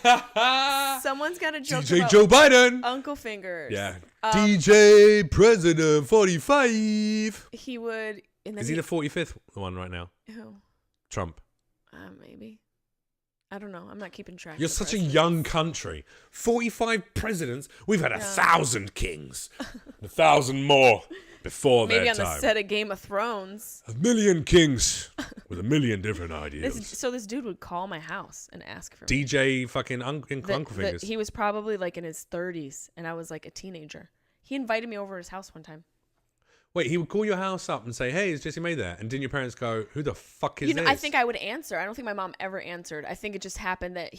Speaker 2: it is. Someone's got a joke
Speaker 1: DJ
Speaker 2: about
Speaker 1: Joe Biden.
Speaker 2: Uncle Fingers.
Speaker 1: Yeah. DJ President 45.
Speaker 2: He would.
Speaker 1: Is he the 45th one right now?
Speaker 2: Who?
Speaker 1: Trump.
Speaker 2: Maybe. I don't know. I'm not keeping track.
Speaker 1: You're such a young country. 45 presidents. We've had 1,000 kings. 1,000 more before their time.
Speaker 2: Maybe on the set of Game of Thrones.
Speaker 1: 1,000,000 kings with 1,000,000 different ideas.
Speaker 2: So this dude would call my house and ask for me.
Speaker 1: DJ fucking Uncle Fingers.
Speaker 2: He was probably like in his 30s, and I was like a teenager. He invited me over to his house one time.
Speaker 1: Wait, he would call your house up and say, "Hey, is Jessie May there?" And didn't your parents go, "Who the fuck is this?"
Speaker 2: I think I would answer. I don't think my mom ever answered. I think it just happened that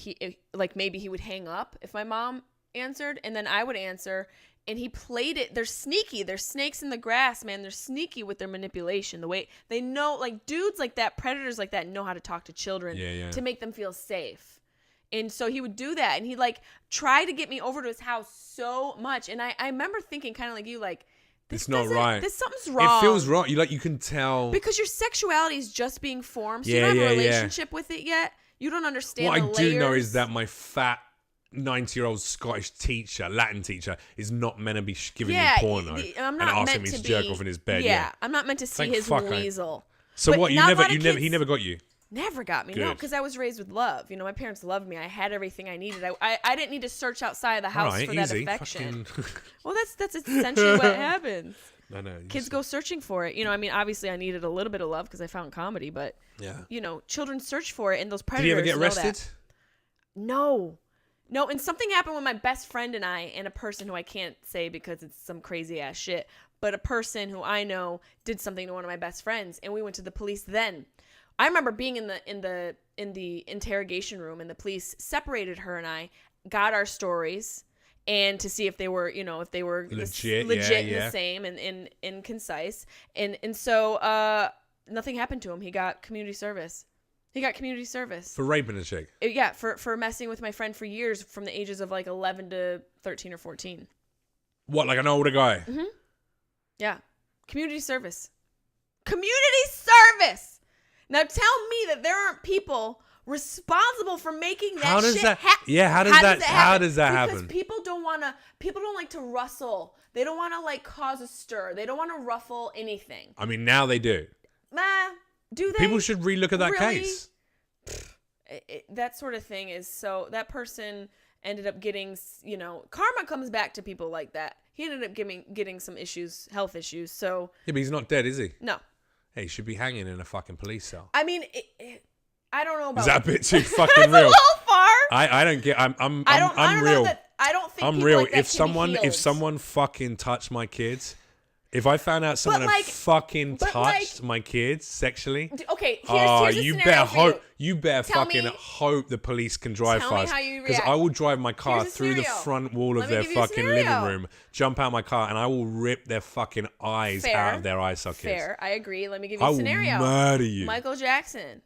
Speaker 2: maybe he would hang up if my mom answered, and then I would answer. And he played it. They're sneaky. They're snakes in the grass, man. They're sneaky with their manipulation. The way they know, like dudes like that, predators like that, know how to talk to children to make them feel safe. And so he would do that, and he'd like try to get me over to his house so much. And I remember thinking, kind of like you, like.
Speaker 1: It's not right.
Speaker 2: Something's wrong.
Speaker 1: It feels wrong. You can tell.
Speaker 2: Because your sexuality is just being formed. So you don't have a relationship with it yet. You don't understand the layers.
Speaker 1: What I do know is that my fat 90-year-old Scottish teacher, Latin teacher, is not meant to be giving me porno and asking me to jerk off in his bed.
Speaker 2: Yeah, I'm not meant to see his weasel.
Speaker 1: So what? He never got you?
Speaker 2: Never got me. Good. No, because I was raised with love. My parents loved me. I had everything I needed. I didn't need to search outside of the house for that affection. Well, that's essentially what happens.
Speaker 1: I know.
Speaker 2: Kids go searching for it. Obviously I needed a little bit of love because I found comedy, but children search for it, and those predators.
Speaker 1: Did you ever get arrested?
Speaker 2: No, and something happened with my best friend and I, and a person who I can't say because it's some crazy ass shit, but a person who I know did something to one of my best friends, and we went to the police then. I remember being in the interrogation room, and the police separated her and I, got our stories, and to see if they were, legit and the same and concise, and so nothing happened to him. He got community service.
Speaker 1: For raping a chick.
Speaker 2: Yeah, for messing with my friend for years, from the ages of like 11 to 13 or 14.
Speaker 1: What, like an older guy?
Speaker 2: Mm-hmm. Yeah, community service. Now tell me that there aren't people responsible for making that
Speaker 1: how does
Speaker 2: shit
Speaker 1: that
Speaker 2: happen.
Speaker 1: How does that happen?
Speaker 2: Because people don't like to rustle. They don't want to like cause a stir. They don't want to ruffle anything.
Speaker 1: I mean, now they do.
Speaker 2: Do they?
Speaker 1: People should relook at that case.
Speaker 2: That sort of thing is so. That person ended up getting, karma comes back to people like that. He ended up getting some issues, health issues. So
Speaker 1: yeah, but he's not dead, is he?
Speaker 2: No.
Speaker 1: Hey, he should be hanging in a fucking police cell.
Speaker 2: I mean, I don't know about.
Speaker 1: Is that a bit too fucking
Speaker 2: That's
Speaker 1: real?
Speaker 2: A little far.
Speaker 1: I don't get. I'm real.
Speaker 2: I don't think
Speaker 1: I'm real.
Speaker 2: Like that
Speaker 1: If someone fucking touched my kids, if I found out someone had fucking touched my kids sexually,
Speaker 2: okay, here's a scenario
Speaker 1: you better fucking hope the police can drive fast, because I will drive my car through the front wall of their fucking living room, jump out my car, and I will rip their fucking eyes out of their eye sockets.
Speaker 2: Fair, I agree. Let me give you a scenario.
Speaker 1: I will murder you.
Speaker 2: Michael Jackson.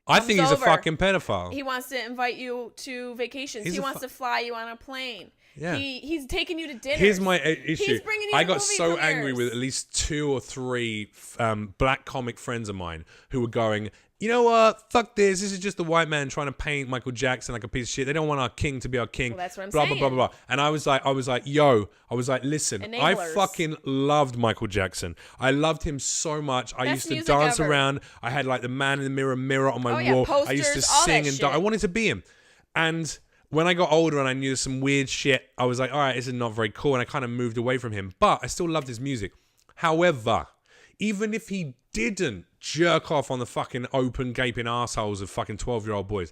Speaker 1: I think he's a fucking pedophile.
Speaker 2: He wants to invite you to vacations. He wants to fly you on a plane. Yeah. He's taking you to dinner.
Speaker 1: Here's my issue.
Speaker 2: He's bringing you
Speaker 1: I
Speaker 2: to
Speaker 1: got
Speaker 2: movie
Speaker 1: so
Speaker 2: premieres.
Speaker 1: angry with at least 2 or 3 black comic friends of mine who were going, you know what? Fuck this. This is just a white man trying to paint Michael Jackson like a piece of shit. They don't want our king to be our king.
Speaker 2: Well, that's what I'm
Speaker 1: blah,
Speaker 2: saying.
Speaker 1: Blah, blah, blah. And I was like, listen,
Speaker 2: Enablers.
Speaker 1: I fucking loved Michael Jackson. I loved him so much. I used to dance around. I had like the man in the mirror on my wall.
Speaker 2: Posters,
Speaker 1: I used to sing and dance. I wanted to be him. And when I got older and I knew some weird shit, I was like, all right, this is not very cool. And I kind of moved away from him. But I still loved his music. However, even if he didn't jerk off on the fucking open, gaping assholes of fucking 12-year-old boys,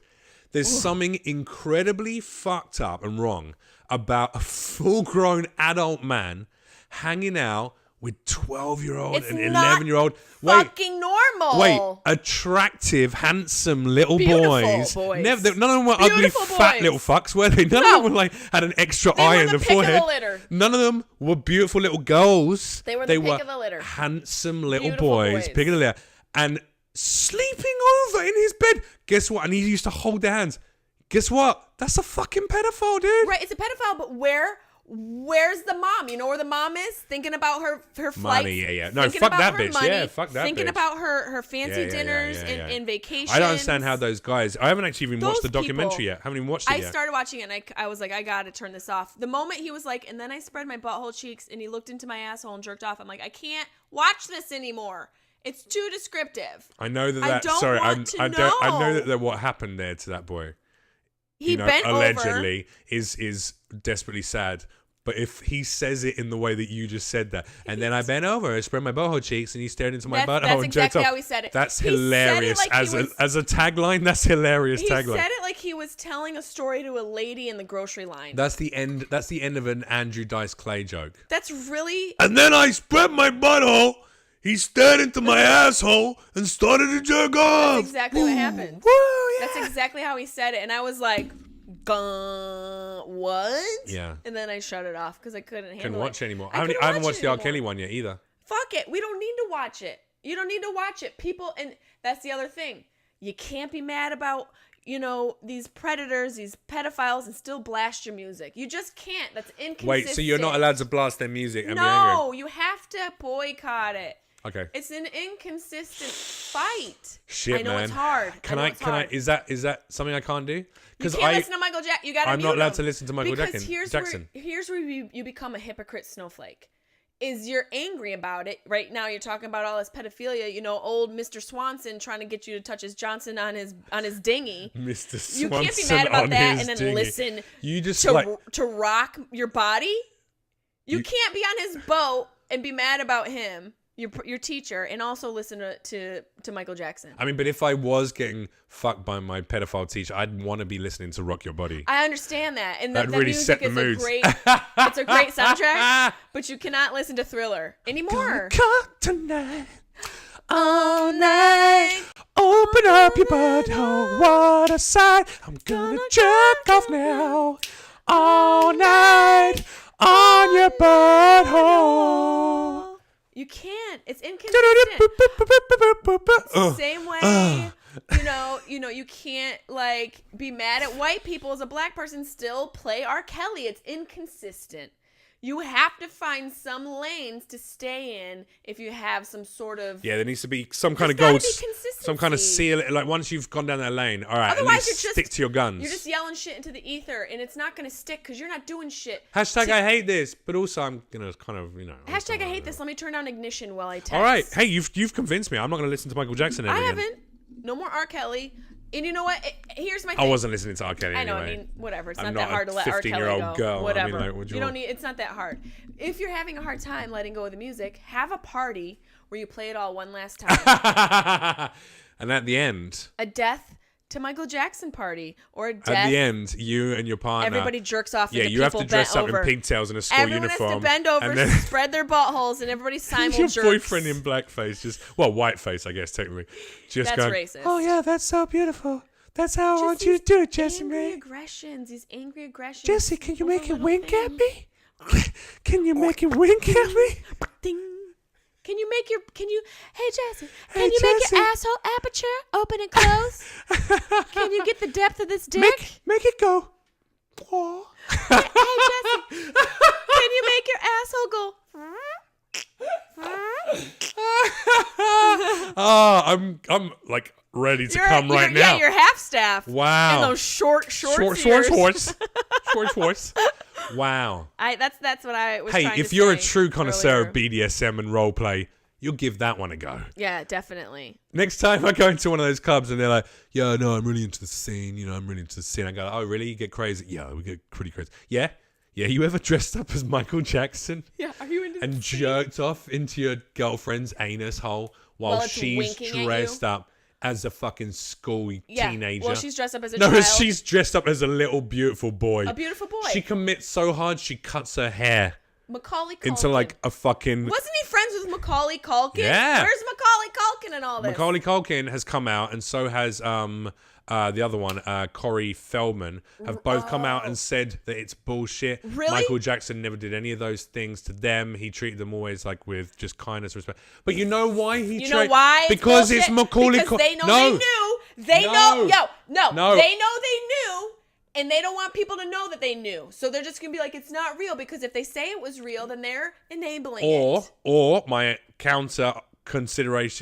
Speaker 1: there's something incredibly fucked up and wrong about a full-grown adult man hanging out with 12-year-old and 11-year-old.
Speaker 2: Fucking normal.
Speaker 1: Wait, attractive, handsome little boys.
Speaker 2: Boys.
Speaker 1: None of them were ugly, fat little fucks, were they? None of them were like had an extra eye in the forehead.
Speaker 2: Of the litter.
Speaker 1: None of them were beautiful little girls.
Speaker 2: They were the pick of the litter.
Speaker 1: Handsome little boys, pick of the litter, and sleeping over in his bed. Guess what? And he used to hold their hands. Guess what? That's a fucking pedophile, dude.
Speaker 2: Right, it's a pedophile, but Where's the mom? You know where the mom is? Thinking about her flight.
Speaker 1: Money, yeah. No, fuck that bitch.
Speaker 2: Money,
Speaker 1: yeah, fuck that
Speaker 2: thinking
Speaker 1: bitch.
Speaker 2: about her fancy dinners and vacations.
Speaker 1: I don't understand how those guys... I haven't actually even watched the documentary yet. Haven't even watched it yet.
Speaker 2: I started watching it and I was like, I gotta turn this off. The moment he was like, and then I spread my butthole cheeks and he looked into my asshole and jerked off, I'm like, I can't watch this anymore. It's too descriptive.
Speaker 1: I know that... I know that what happened there to that boy.
Speaker 2: He bent
Speaker 1: allegedly over. is desperately sad. But if he says it in the way that you just said that, and then I bent over and spread my boho cheeks, and he stared into my butthole.
Speaker 2: That's exactly how he said it.
Speaker 1: That's
Speaker 2: He
Speaker 1: hilarious.
Speaker 2: said it like
Speaker 1: As a tagline, that's hilarious
Speaker 2: he
Speaker 1: tagline.
Speaker 2: said it like he was telling a story to a lady in the grocery line.
Speaker 1: That's the end. That's the end of an Andrew Dice Clay joke.
Speaker 2: That's really.
Speaker 1: And then I spread my butthole. He stared into my asshole and started to jerk off.
Speaker 2: That's exactly what happened.
Speaker 1: Woo, yeah.
Speaker 2: That's exactly how he said it, and I was like, what?
Speaker 1: Yeah.
Speaker 2: And then I shut it off because I couldn't handle it.
Speaker 1: Couldn't watch it anymore.
Speaker 2: I
Speaker 1: I
Speaker 2: couldn't
Speaker 1: haven't
Speaker 2: watch
Speaker 1: watched
Speaker 2: it
Speaker 1: the R.
Speaker 2: anymore.
Speaker 1: Kelly one yet either.
Speaker 2: Fuck it. We don't need to watch it. You don't need to watch it. People, and that's the other thing. You can't be mad about, these predators, these pedophiles, and still blast your music. You just can't. That's inconsistent.
Speaker 1: Wait, so you're not allowed to blast their music and be angry?
Speaker 2: No, you have to boycott it.
Speaker 1: Okay.
Speaker 2: It's an inconsistent fight.
Speaker 1: Shit,
Speaker 2: I know
Speaker 1: man.
Speaker 2: it's hard.
Speaker 1: Can
Speaker 2: I?
Speaker 1: Is that something I can't do?
Speaker 2: You can't listen to Michael Jackson. You gotta
Speaker 1: I'm
Speaker 2: mute
Speaker 1: not allowed
Speaker 2: him.
Speaker 1: to listen to Michael
Speaker 2: Because
Speaker 1: Jackson.
Speaker 2: here's where you become a hypocrite snowflake. Is you're angry about it right now? You're talking about all this pedophilia. Old Mr. Swanson trying to get you to touch his Johnson on his dinghy.
Speaker 1: Mr. Swanson
Speaker 2: You can't be mad about
Speaker 1: on
Speaker 2: that
Speaker 1: his
Speaker 2: and then
Speaker 1: dinghy.
Speaker 2: listen
Speaker 1: You just
Speaker 2: to rock your body. You can't be on his boat and be mad about him, your teacher, and also listen to Michael Jackson.
Speaker 1: I mean, but if I was getting fucked by my pedophile teacher, I'd want to be listening to Rock Your Body.
Speaker 2: I understand that, and
Speaker 1: That'd
Speaker 2: the
Speaker 1: really
Speaker 2: music
Speaker 1: set the
Speaker 2: is
Speaker 1: mood.
Speaker 2: it's a great soundtrack. But you cannot listen to Thriller anymore.
Speaker 1: Come tonight, all night. Open up your butthole, what a sight. I'm gonna jerk off now, all night, on your butthole.
Speaker 2: You can't. It's inconsistent. It's the same way. You can't be mad at white people as a black person. Still play R. Kelly. It's inconsistent. You have to find some lanes to stay in if you have some sort of.
Speaker 1: Yeah, there needs to be some kind of
Speaker 2: gotta
Speaker 1: gold,
Speaker 2: be consistency.
Speaker 1: some kind of seal. Like once you've gone down that lane, all right.
Speaker 2: Otherwise,
Speaker 1: at least
Speaker 2: you're just
Speaker 1: stick to your guns.
Speaker 2: You're just yelling shit into the ether, and it's not going to stick because you're not doing shit.
Speaker 1: Hashtag I hate this, but also I'm gonna kind of
Speaker 2: Hashtag I hate this. Let me turn down ignition while I text.
Speaker 1: All right, hey, you've convinced me. I'm not gonna listen to Michael Jackson ever
Speaker 2: I
Speaker 1: again.
Speaker 2: haven't. No more R. Kelly. And you know what? Here's my thing.
Speaker 1: I wasn't listening to R. Kelly
Speaker 2: I know.
Speaker 1: anyway.
Speaker 2: I mean, whatever. It's
Speaker 1: I'm
Speaker 2: not that
Speaker 1: not
Speaker 2: hard
Speaker 1: a
Speaker 2: to let R. Kelly
Speaker 1: 15-year-old
Speaker 2: go.
Speaker 1: girl. I mean,
Speaker 2: Whatever.
Speaker 1: like, what do you
Speaker 2: don't
Speaker 1: want?
Speaker 2: need. It's not that hard. If you're having a hard time letting go of the music, have a party where you play it all one last time.
Speaker 1: And at the end,
Speaker 2: A death to Michael Jackson party, or a death.
Speaker 1: at the end, you and your partner.
Speaker 2: Everybody jerks off.
Speaker 1: Yeah,
Speaker 2: into
Speaker 1: you have to
Speaker 2: people
Speaker 1: dress
Speaker 2: bent
Speaker 1: up
Speaker 2: over.
Speaker 1: in pigtails in a school
Speaker 2: Everyone
Speaker 1: uniform.
Speaker 2: has to bend over,
Speaker 1: and then
Speaker 2: spread their buttholes, and everybody simul
Speaker 1: your
Speaker 2: jerks.
Speaker 1: boyfriend in blackface, whiteface, I guess technically, just
Speaker 2: That's
Speaker 1: going,
Speaker 2: racist.
Speaker 1: "Oh yeah, that's so beautiful. That's how I
Speaker 2: Just
Speaker 1: want you to
Speaker 2: these
Speaker 1: do it, Jessie
Speaker 2: angry
Speaker 1: May.
Speaker 2: aggressions. These angry aggressions.
Speaker 1: Jessie, can you
Speaker 2: over
Speaker 1: make it
Speaker 2: little
Speaker 1: wink at
Speaker 2: things.
Speaker 1: me? Can you make it wink at me?
Speaker 2: Ding. Hey Jessie,
Speaker 1: Hey,
Speaker 2: can you make
Speaker 1: Jessie.
Speaker 2: your asshole aperture open and close? Can you get the depth of this dick?
Speaker 1: Make it go. Oh.
Speaker 2: Hey Jessie, can you make your asshole go?
Speaker 1: Oh, I'm like ready to come right now.
Speaker 2: Yeah, you're half staff.
Speaker 1: Wow.
Speaker 2: And those short
Speaker 1: Schwartz. Wow.
Speaker 2: That's what I was
Speaker 1: Hey,
Speaker 2: trying
Speaker 1: if
Speaker 2: to
Speaker 1: you're a
Speaker 2: say
Speaker 1: true connoisseur
Speaker 2: earlier.
Speaker 1: of BDSM and role play, you'll give that one a go.
Speaker 2: Yeah, definitely.
Speaker 1: Next time I go into one of those clubs and they're like, "Yeah, no, I'm really into the scene. I'm really into the scene." I go, "Oh, really? You get crazy?" Yeah, we get pretty crazy. Yeah. You ever dressed up as Michael Jackson?
Speaker 2: Yeah, are you into
Speaker 1: And
Speaker 2: the scene?
Speaker 1: jerked off into your girlfriend's anus hole while
Speaker 2: it's
Speaker 1: she's
Speaker 2: winking at
Speaker 1: dressed
Speaker 2: you?
Speaker 1: up as a fucking school teenager?
Speaker 2: Well, she's dressed up as a
Speaker 1: No,
Speaker 2: child.
Speaker 1: she's dressed up as a little beautiful boy.
Speaker 2: A beautiful boy.
Speaker 1: She commits so hard she cuts her hair
Speaker 2: Macaulay Culkin.
Speaker 1: into like a fucking.
Speaker 2: Wasn't he friends with Macaulay Culkin?
Speaker 1: Yeah.
Speaker 2: Where's Macaulay Culkin in all this?
Speaker 1: Macaulay Culkin has come out, and so has the other one, Corey Feldman, have both come out and said that it's bullshit.
Speaker 2: Really?
Speaker 1: Michael Jackson never did any of those things to them. He treated them always like with just kindness, respect. But you know why he?
Speaker 2: You know why?
Speaker 1: Because it's Macaulay.
Speaker 2: Because they know
Speaker 1: No.
Speaker 2: they knew. They
Speaker 1: No.
Speaker 2: know.
Speaker 1: No.
Speaker 2: They know they knew. And they don't want people to know that they knew. So they're just going to be like, it's not real. Because if they say it was real, then they're enabling it.
Speaker 1: Or my counter considerate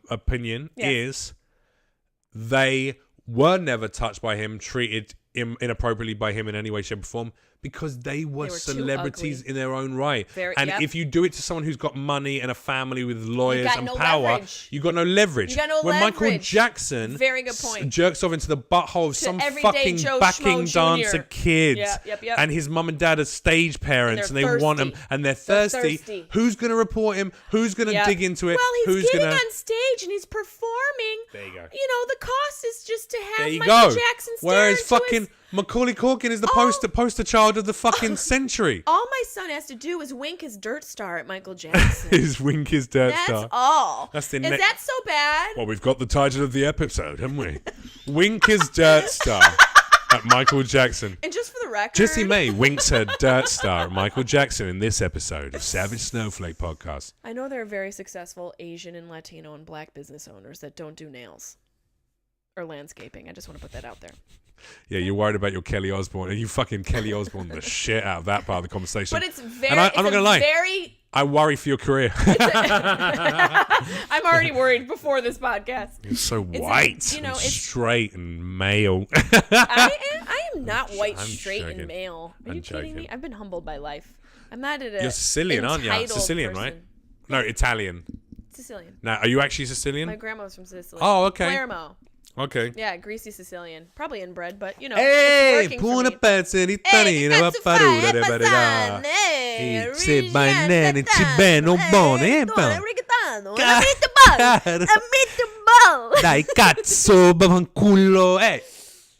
Speaker 1: opinion is they were never touched by him, treated inappropriately by him in any way, shape, or form Because they were
Speaker 2: too
Speaker 1: celebrities
Speaker 2: ugly.
Speaker 1: in their own right.
Speaker 2: Yep.
Speaker 1: If you do it to someone who's got money and a family with lawyers
Speaker 2: got
Speaker 1: and
Speaker 2: no
Speaker 1: power,
Speaker 2: leverage.
Speaker 1: you got no leverage.
Speaker 2: You got no
Speaker 1: when Michael
Speaker 2: leverage.
Speaker 1: Jackson
Speaker 2: Very good point.
Speaker 1: jerks off into the butthole of some
Speaker 2: everyday
Speaker 1: fucking
Speaker 2: Joe
Speaker 1: backing
Speaker 2: Schmo
Speaker 1: dancer
Speaker 2: Jr.
Speaker 1: kids,
Speaker 2: Yep.
Speaker 1: and his mum and dad are stage parents, and
Speaker 2: they're
Speaker 1: they want him,
Speaker 2: thirsty.
Speaker 1: and they're
Speaker 2: They're
Speaker 1: thirsty.
Speaker 2: thirsty.
Speaker 1: Who's going to report him? Who's going to
Speaker 2: Yep.
Speaker 1: dig into it?
Speaker 2: Well, he's
Speaker 1: Who's
Speaker 2: getting
Speaker 1: gonna...
Speaker 2: on stage and he's performing.
Speaker 1: There you go.
Speaker 2: You know, the cost is just to have
Speaker 1: There you
Speaker 2: Michael
Speaker 1: go.
Speaker 2: Jackson stare
Speaker 1: Whereas
Speaker 2: into
Speaker 1: fucking
Speaker 2: his...
Speaker 1: Macaulay Culkin is the
Speaker 2: Oh.
Speaker 1: poster child of the fucking century.
Speaker 2: All my son has to do is wink his dirt star at Michael Jackson.
Speaker 1: His wink, his dirt
Speaker 2: That's
Speaker 1: star.
Speaker 2: all.
Speaker 1: That's the
Speaker 2: is
Speaker 1: ne-
Speaker 2: that so bad?
Speaker 1: Well, we've got the title of the episode, haven't we? Wink his dirt star at Michael Jackson.
Speaker 2: And just for the record,
Speaker 1: Jessie May winks her dirt star at Michael Jackson in this episode of Savage Snowflake Podcast.
Speaker 2: I know there are very successful Asian and Latino and Black business owners that don't do nails or landscaping. I just want to put that out there.
Speaker 1: Yeah, you're worried about your Kelly Osbourne, and you fucking Kelly Osbourne the shit out of that part of the conversation.
Speaker 2: But it's very.
Speaker 1: And I'm not gonna lie.
Speaker 2: Very.
Speaker 1: I worry for your career.
Speaker 2: I'm already worried before this podcast.
Speaker 1: You're so
Speaker 2: It's
Speaker 1: white,
Speaker 2: you know,
Speaker 1: and
Speaker 2: it's-
Speaker 1: straight, and male.
Speaker 2: I am not white,
Speaker 1: I'm
Speaker 2: straight,
Speaker 1: joking.
Speaker 2: and male. Are
Speaker 1: I'm
Speaker 2: you kidding me?
Speaker 1: joking.
Speaker 2: I've been humbled by life. I'm not at a.
Speaker 1: You're Sicilian, aren't you?
Speaker 2: entitled
Speaker 1: Sicilian, right?
Speaker 2: person.
Speaker 1: No, Italian.
Speaker 2: Sicilian.
Speaker 1: Now, are you actually Sicilian?
Speaker 2: My grandma's from Sicily.
Speaker 1: Oh, okay.
Speaker 2: Palermo.
Speaker 1: Okay.
Speaker 2: Yeah, greasy Sicilian. Probably inbred, but you know.
Speaker 1: Hey,
Speaker 2: it's working for
Speaker 1: puna
Speaker 2: me.
Speaker 1: pezza in Italia, va paruda de verità. Se banane ci bene buone, Dai cazzo, bafanculo,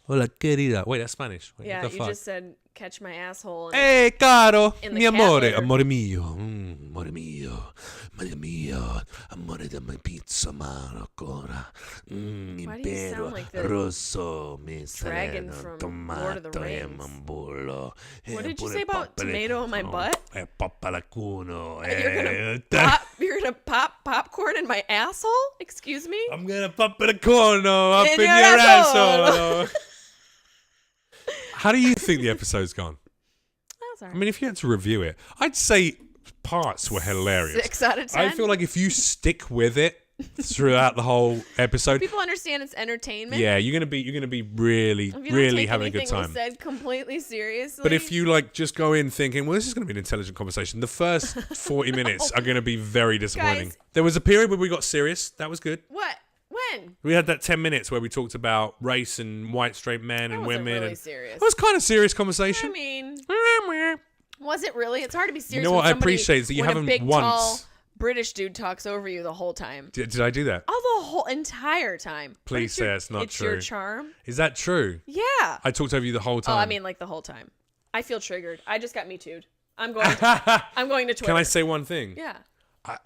Speaker 1: Hola querida. Wait, that's Spanish. Wait,
Speaker 2: Yeah,
Speaker 1: what the
Speaker 2: you
Speaker 1: fuck?
Speaker 2: just said catch my asshole. And
Speaker 1: Hey, caro,
Speaker 2: In the
Speaker 1: mi
Speaker 2: cat
Speaker 1: amore,
Speaker 2: litter.
Speaker 1: amore mio, amore mio, amore da mia pizza amaro ancora,
Speaker 2: Why do you sound like the
Speaker 1: rosso,
Speaker 2: dragon
Speaker 1: sereno,
Speaker 2: from Lord of the
Speaker 1: tomato e
Speaker 2: Rings?
Speaker 1: mambullo.
Speaker 2: What did you say about tomato in my butt?
Speaker 1: Papalacuno.
Speaker 2: You're gonna pop popcorn in my asshole? Excuse me?
Speaker 1: I'm gonna pop a corno up
Speaker 2: In
Speaker 1: in
Speaker 2: your
Speaker 1: your
Speaker 2: asshole.
Speaker 1: asshole. How do you think the episode's gone?
Speaker 2: That's all
Speaker 1: I
Speaker 2: right.
Speaker 1: mean, if you had to review it, I'd say parts were hilarious.
Speaker 2: 6 out of 10.
Speaker 1: I feel like if you stick with it throughout the whole episode,
Speaker 2: people understand it's entertainment.
Speaker 1: yeah, you're gonna be really,
Speaker 2: If you don't
Speaker 1: really
Speaker 2: take
Speaker 1: having a good
Speaker 2: anything we
Speaker 1: time.
Speaker 2: said completely seriously.
Speaker 1: But if you like just go in thinking, well, this is going to be an intelligent conversation, the first 40 minutes are going to be very disappointing.
Speaker 2: Guys.
Speaker 1: There was a period where we got serious. That was good.
Speaker 2: What? When?
Speaker 1: We had that 10 minutes where we talked about race and white straight men
Speaker 2: That
Speaker 1: and
Speaker 2: wasn't
Speaker 1: women.
Speaker 2: really
Speaker 1: and
Speaker 2: serious.
Speaker 1: it was kind of serious
Speaker 2: I
Speaker 1: conversation.
Speaker 2: mean, was it really? It's hard to be serious.
Speaker 1: You know what
Speaker 2: when
Speaker 1: I
Speaker 2: somebody-
Speaker 1: appreciate is that you
Speaker 2: when
Speaker 1: haven't
Speaker 2: a big,
Speaker 1: once-
Speaker 2: tall British dude talks over you the whole time.
Speaker 1: Did I do that?
Speaker 2: Oh, the whole entire time. But
Speaker 1: Please
Speaker 2: it's
Speaker 1: say
Speaker 2: your-
Speaker 1: it's not
Speaker 2: It's your
Speaker 1: true.
Speaker 2: charm.
Speaker 1: Is that true?
Speaker 2: Yeah.
Speaker 1: I talked over you the whole time.
Speaker 2: Oh, I mean, like the whole time. I feel triggered. I just got me too'd. I'm going to Twitter.
Speaker 1: Can I say one thing?
Speaker 2: Yeah.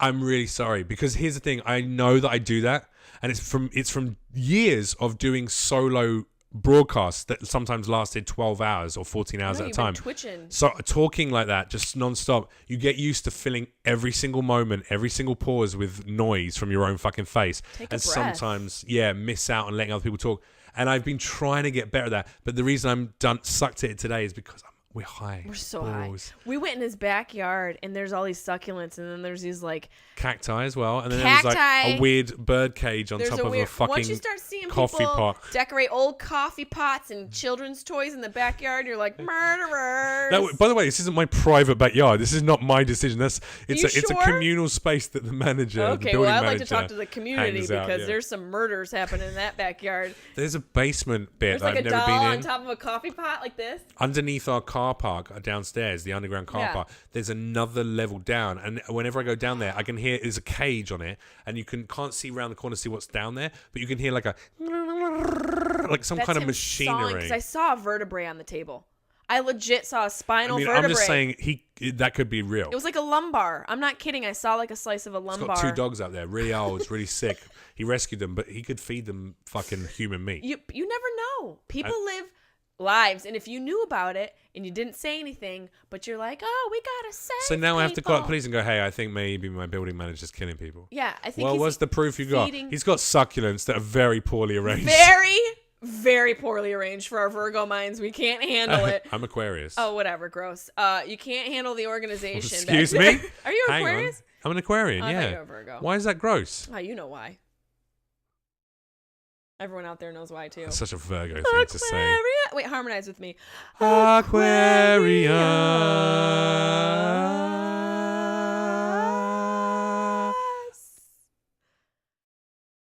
Speaker 1: I'm really sorry because here's the thing. I know that I do that, and it's from years of doing solo broadcasts that sometimes lasted 12 hours or 14 hours
Speaker 2: No,
Speaker 1: at a
Speaker 2: you've been
Speaker 1: time.
Speaker 2: twitching.
Speaker 1: So talking like that, just nonstop, you get used to filling every single moment, every single pause with noise from your own fucking face,
Speaker 2: Take a
Speaker 1: and
Speaker 2: breath.
Speaker 1: sometimes, miss out on letting other people talk. And I've been trying to get better at that, but the reason I'm sucked at it today is because we're high.
Speaker 2: We're so high.
Speaker 1: Balls.
Speaker 2: We went in his backyard, and there's all these succulents, and then there's these like
Speaker 1: Cacti as well, and then there's like
Speaker 2: Cacti.
Speaker 1: a weird bird cage on
Speaker 2: there's
Speaker 1: top
Speaker 2: a
Speaker 1: of
Speaker 2: weird.
Speaker 1: a fucking
Speaker 2: Once you start seeing
Speaker 1: coffee
Speaker 2: people
Speaker 1: pot.
Speaker 2: decorate old coffee pots and children's toys in the backyard, you're like murderers.
Speaker 1: By the way, this isn't my private backyard. This is not my decision. It's
Speaker 2: you
Speaker 1: a
Speaker 2: sure?
Speaker 1: communal space that the manager, the
Speaker 2: Okay,
Speaker 1: building
Speaker 2: well, I'd like
Speaker 1: manager,
Speaker 2: to talk to the community
Speaker 1: hangs
Speaker 2: because
Speaker 1: out, yeah.
Speaker 2: there's some murders happening in that backyard.
Speaker 1: There's a basement bit
Speaker 2: There's
Speaker 1: that
Speaker 2: like
Speaker 1: I've
Speaker 2: a
Speaker 1: never
Speaker 2: doll
Speaker 1: been
Speaker 2: on
Speaker 1: in.
Speaker 2: top of a coffee pot like this.
Speaker 1: Underneath our car park downstairs, the underground car
Speaker 2: Yeah.
Speaker 1: park, there's another level down, and whenever I go down there, I can hear there's a cage on it, and you can't see around the corner to see what's down there, but you can hear like some
Speaker 2: That's
Speaker 1: kind of
Speaker 2: him
Speaker 1: machinery.
Speaker 2: Because I saw a vertebrae on the table. I legit saw a spinal
Speaker 1: I mean,
Speaker 2: vertebrae.
Speaker 1: I'm just saying that could be real.
Speaker 2: It was like a lumbar. I'm not kidding. I saw like a slice of a
Speaker 1: He's
Speaker 2: lumbar.
Speaker 1: got 2 dogs out there, really old, really sick. He rescued them, but he could feed them fucking human meat.
Speaker 2: You never know. People live lives, and if you knew about it and you didn't say anything, but you're like, oh, we gotta say.
Speaker 1: So now I have to go out police and go, hey, I think maybe my building manager's killing people.
Speaker 2: Yeah, I think.
Speaker 1: Well,
Speaker 2: he's
Speaker 1: what's the proof you got?
Speaker 2: feeding-
Speaker 1: He's got succulents that are very poorly arranged.
Speaker 2: very, very poorly arranged for our Virgo minds. We can't handle it.
Speaker 1: I'm Aquarius.
Speaker 2: Oh, whatever. Gross. You can't handle the organization.
Speaker 1: Excuse
Speaker 2: back
Speaker 1: me?
Speaker 2: there. Are you
Speaker 1: Hang on.
Speaker 2: Aquarius?
Speaker 1: I'm an Aquarian,
Speaker 2: Oh, I thought
Speaker 1: yeah.
Speaker 2: you were a Virgo.
Speaker 1: Why is that gross?
Speaker 2: Oh, you know why. Everyone out there knows why too.
Speaker 1: That's such a Virgo thing to say.
Speaker 2: Wait, harmonize with me.
Speaker 1: Aquarius.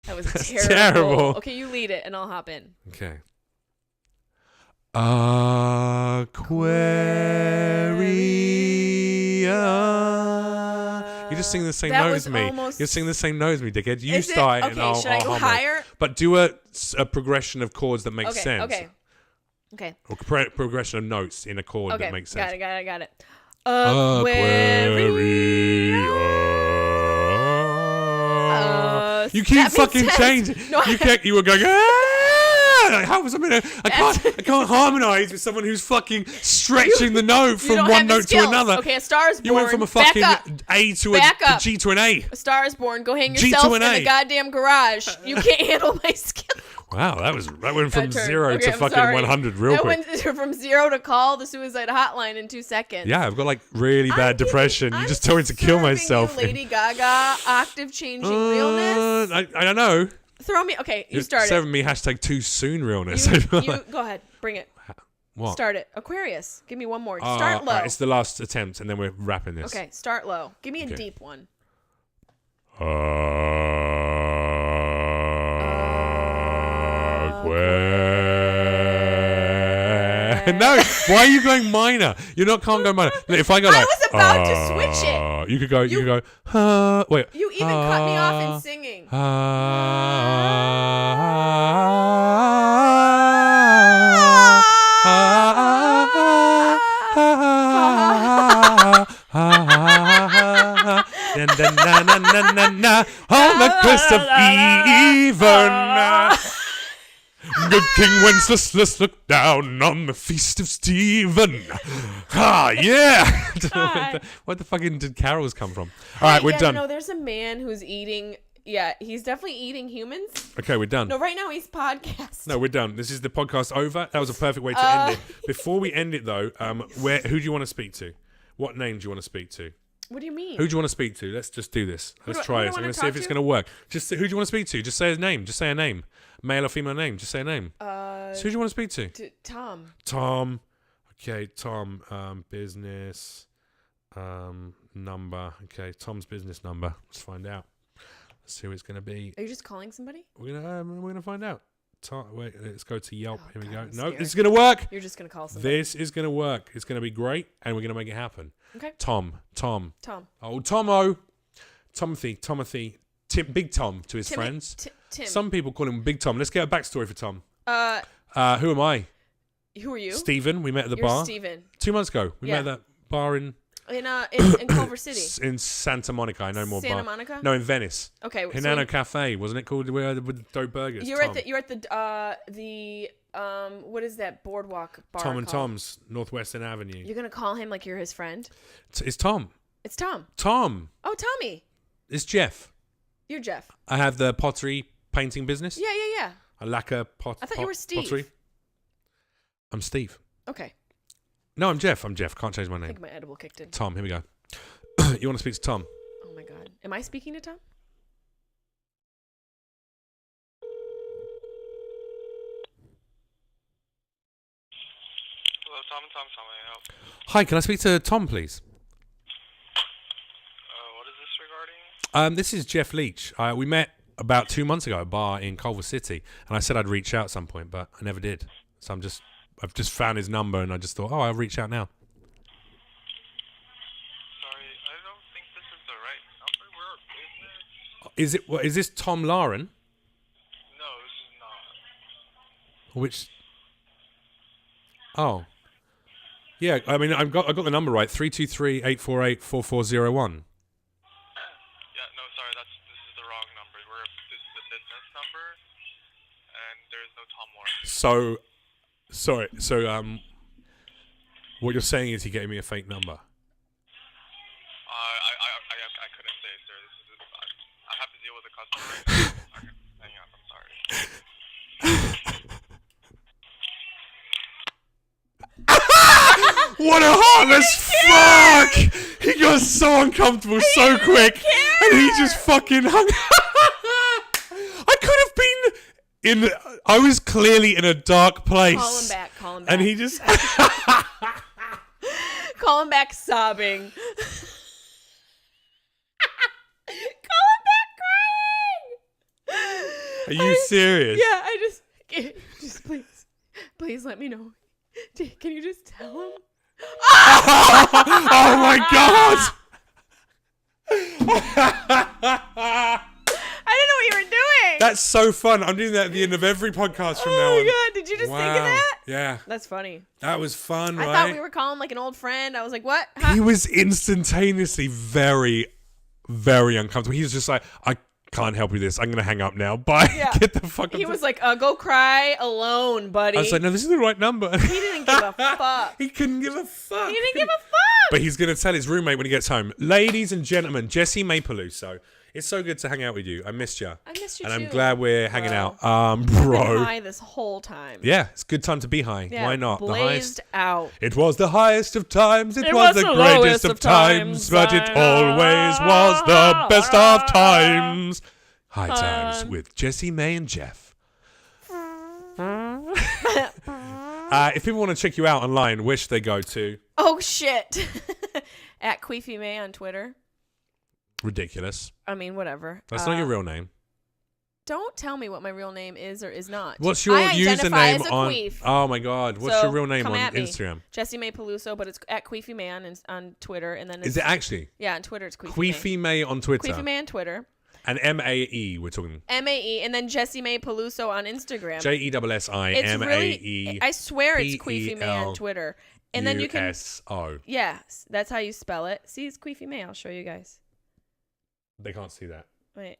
Speaker 2: That was
Speaker 1: That's
Speaker 2: terrible.
Speaker 1: terrible.
Speaker 2: Okay, you lead it and I'll hop in.
Speaker 1: Okay. Aquarius. You just sing the same
Speaker 2: That
Speaker 1: note
Speaker 2: was
Speaker 1: as me.
Speaker 2: almost-
Speaker 1: You sing the same note as me, dickhead. You
Speaker 2: Is it?
Speaker 1: start it
Speaker 2: Okay,
Speaker 1: and I'll
Speaker 2: should I go
Speaker 1: hum it.
Speaker 2: higher?
Speaker 1: But do a progression of chords that makes
Speaker 2: Okay,
Speaker 1: sense.
Speaker 2: okay.
Speaker 1: Or progression of notes in a chord
Speaker 2: Okay,
Speaker 1: that makes sense.
Speaker 2: got it.
Speaker 1: You keep
Speaker 2: That makes
Speaker 1: fucking
Speaker 2: sense.
Speaker 1: changing.
Speaker 2: No,
Speaker 1: You were going. Like, how was I can't harmonize with someone who's fucking stretching the note
Speaker 2: You
Speaker 1: from
Speaker 2: don't
Speaker 1: one
Speaker 2: have the
Speaker 1: note to
Speaker 2: skills.
Speaker 1: another.
Speaker 2: Okay, A Star Is Born.
Speaker 1: You went from a fucking
Speaker 2: Back up.
Speaker 1: A to
Speaker 2: Back
Speaker 1: a
Speaker 2: up.
Speaker 1: G to an A.
Speaker 2: A Star Is Born. Go hang
Speaker 1: G to
Speaker 2: yourself
Speaker 1: an
Speaker 2: in
Speaker 1: A.
Speaker 2: the goddamn garage. You can't handle my skills.
Speaker 1: Wow, that went from
Speaker 2: Turn.
Speaker 1: 0
Speaker 2: Okay,
Speaker 1: to
Speaker 2: I'm
Speaker 1: fucking
Speaker 2: sorry.
Speaker 1: 100 real quick.
Speaker 2: That went from 0 to call the suicide hotline in 2 seconds.
Speaker 1: Yeah, I've got like really bad depression. You just told me to kill myself.
Speaker 2: You Lady Gaga octave changing realness.
Speaker 1: I don't know.
Speaker 2: Throw me. Okay, you
Speaker 1: You're
Speaker 2: start it.
Speaker 1: serving me hashtag too soon realness.
Speaker 2: You go ahead. Bring it.
Speaker 1: What?
Speaker 2: Start it. Aquarius. Give me one more. Start low.
Speaker 1: Right, it's the last attempt, and then we're wrapping this.
Speaker 2: Okay, start low. Give me a
Speaker 1: Okay.
Speaker 2: deep one.
Speaker 1: No, why are you going minor? You can't go minor. If I go like,
Speaker 2: I was about to switch it.
Speaker 1: You could go. You could go. Wait.
Speaker 2: You even cut me off in singing.
Speaker 1: On the crest of even. Good King Wenceslas looked down on the feast of Stephen. Ah, yeah. What the fucking did carols come from? All right, we're done.
Speaker 2: No, there's a man who's eating. Yeah, he's definitely eating humans.
Speaker 1: Okay, we're done.
Speaker 2: No, right now he's podcasting.
Speaker 1: No, we're done. This is the podcast over. That was a perfect way to end it. Before we end it, though, who do you want to speak to? What name do you want to speak to?
Speaker 2: What do you mean?
Speaker 1: Who do you want to speak to? Let's just do this. Let's try
Speaker 2: who do I
Speaker 1: this. I'm
Speaker 2: wanna
Speaker 1: going to see
Speaker 2: talk
Speaker 1: if it's
Speaker 2: to?
Speaker 1: going to work. Just who do you want to speak to? Just say his name. Just say a name. Male or female name. Just say a name. So who do you want to speak to?
Speaker 2: Tom.
Speaker 1: Tom. Okay, Tom. Business number. Okay, Tom's business number. Let's find out. Let's see who it's going to be.
Speaker 2: Are you just calling somebody?
Speaker 1: We're gonna find out. Wait, let's go to Yelp. Here we go.
Speaker 2: I'm
Speaker 1: No,
Speaker 2: scared.
Speaker 1: this is gonna work.
Speaker 2: You're just gonna call somebody.
Speaker 1: This is gonna work. It's gonna be great, and we're gonna make it happen.
Speaker 2: Okay.
Speaker 1: Tom. Oh, Tomo. Timothy. Big Tom to his friends.
Speaker 2: Tim.
Speaker 1: Some people call him Big Tom. Let's get a backstory for Tom. Who am I?
Speaker 2: Who are you?
Speaker 1: Stephen. We met at the
Speaker 2: You're
Speaker 1: bar
Speaker 2: Steven.
Speaker 1: 2 months ago. We met
Speaker 2: Yeah.
Speaker 1: at that bar in
Speaker 2: Culver City.
Speaker 1: in Santa Monica. I know more.
Speaker 2: Santa
Speaker 1: bar.
Speaker 2: Monica?
Speaker 1: No, in Venice.
Speaker 2: Okay.
Speaker 1: Hinano Cafe, wasn't it called? With dope burgers.
Speaker 2: You're at the what is that boardwalk bar
Speaker 1: Tom and
Speaker 2: called?
Speaker 1: Tom's, Northwestern Avenue.
Speaker 2: You're gonna call him like you're his friend?
Speaker 1: It's Tom.
Speaker 2: It's Tom.
Speaker 1: Tom.
Speaker 2: Oh, Tommy.
Speaker 1: It's Jeff.
Speaker 2: You're Jeff.
Speaker 1: I have the pottery painting business.
Speaker 2: Yeah.
Speaker 1: I lacquer pot.
Speaker 2: I thought you were Steve.
Speaker 1: Pottery. I'm Steve.
Speaker 2: Okay.
Speaker 1: No, I'm Jeff. Can't change my
Speaker 2: I
Speaker 1: name.
Speaker 2: think my edible kicked in.
Speaker 1: Tom. Here we go. You want to speak to Tom?
Speaker 2: Oh my god. Am I speaking to Tom?
Speaker 4: Hello, Tom and Tom. How may I help?
Speaker 1: Hi. Can I speak to Tom, please?
Speaker 4: What is this regarding?
Speaker 1: This is Jeff Leach. We met about 2 months ago at a bar in Culver City, and I said I'd reach out at some point, but I never did. So I've just found his number, and I just thought, I'll reach out now.
Speaker 4: Sorry, I don't think this is the right number. We're a business.
Speaker 1: Is this Tom Lauren?
Speaker 4: No, this is not.
Speaker 1: Which? Oh. Yeah, I mean, I got the number right. 323-848-4401.
Speaker 4: Yeah, no, sorry, this is the wrong number. This is the business number, and there's no Tom Lauren.
Speaker 1: So, what you're saying is he gave me a fake number.
Speaker 4: I couldn't say, sir. I have to deal with the customer right now. Hang on, I'm sorry.
Speaker 1: What a heartless fuck! He got so uncomfortable so quick, and he just fucking hung. I could have been I was clearly in a dark place.
Speaker 2: Call him back. Call him back.
Speaker 1: And he just.
Speaker 2: Call him back sobbing. Call him back crying.
Speaker 1: Are you serious?
Speaker 2: Yeah, I just please let me know. Can you just tell him?
Speaker 1: Oh my god!
Speaker 2: I didn't know what you were doing.
Speaker 1: That's so fun. I'm doing that at the end of every podcast from now on.
Speaker 2: Oh my god, did you just think of that?
Speaker 1: Yeah.
Speaker 2: That's funny.
Speaker 1: That was fun,
Speaker 2: I
Speaker 1: right?
Speaker 2: thought we were calling like an old friend. I was like, what? Huh?
Speaker 1: He was instantaneously very, very uncomfortable. He was just like, I can't help you with this. I'm going to hang up now. Bye.
Speaker 2: Yeah.
Speaker 1: Get the fuck up.
Speaker 2: He was like, go cry alone, buddy.
Speaker 1: I was like, no, this is the right number.
Speaker 2: He didn't give a fuck.
Speaker 1: He couldn't give a fuck.
Speaker 2: He didn't give a fuck.
Speaker 1: But he's going to tell his roommate when he gets home. Ladies and gentlemen, Jessie May Peluso. It's so good to hang out with you. I missed you.
Speaker 2: I missed you
Speaker 1: and
Speaker 2: too.
Speaker 1: I'm glad we're hanging out.
Speaker 2: I've
Speaker 1: Bro.
Speaker 2: been high this whole time.
Speaker 1: Yeah, it's a good time to be high.
Speaker 2: Yeah,
Speaker 1: Why not?
Speaker 2: Blazed out.
Speaker 1: It was the highest of times. It was the greatest of times. But it always was the best of times. High times with Jessie May and Jeff. If people want to check you out online, where should they go to?
Speaker 2: Oh, shit. At Queefy May on Twitter.
Speaker 1: Ridiculous.
Speaker 2: I mean, whatever.
Speaker 1: That's not your real name.
Speaker 2: Don't tell me what my real name is or is not.
Speaker 1: What's your
Speaker 2: I identify
Speaker 1: username
Speaker 2: as a
Speaker 1: on?
Speaker 2: queef.
Speaker 1: Oh my god, what's
Speaker 2: So,
Speaker 1: your real name
Speaker 2: come
Speaker 1: on
Speaker 2: at me.
Speaker 1: Instagram?
Speaker 2: Jessie May Peluso, but it's at Queefy May on Twitter, and then it's,
Speaker 1: Is it actually
Speaker 2: yeah, on Twitter it's Queefy
Speaker 1: Queefy May on Twitter?
Speaker 2: May. Queefy May on Twitter.
Speaker 1: And MAE, we're talking.
Speaker 2: MAE, and then Jessie May Peluso on Instagram.
Speaker 1: JESSI
Speaker 2: It's
Speaker 1: MAE.
Speaker 2: really, I swear it's Queefy May on Twitter, and then you can.
Speaker 1: USO.
Speaker 2: Yes, that's how you spell it. See, it's Queefy May. I'll show you guys.
Speaker 1: They can't see that.
Speaker 2: Wait.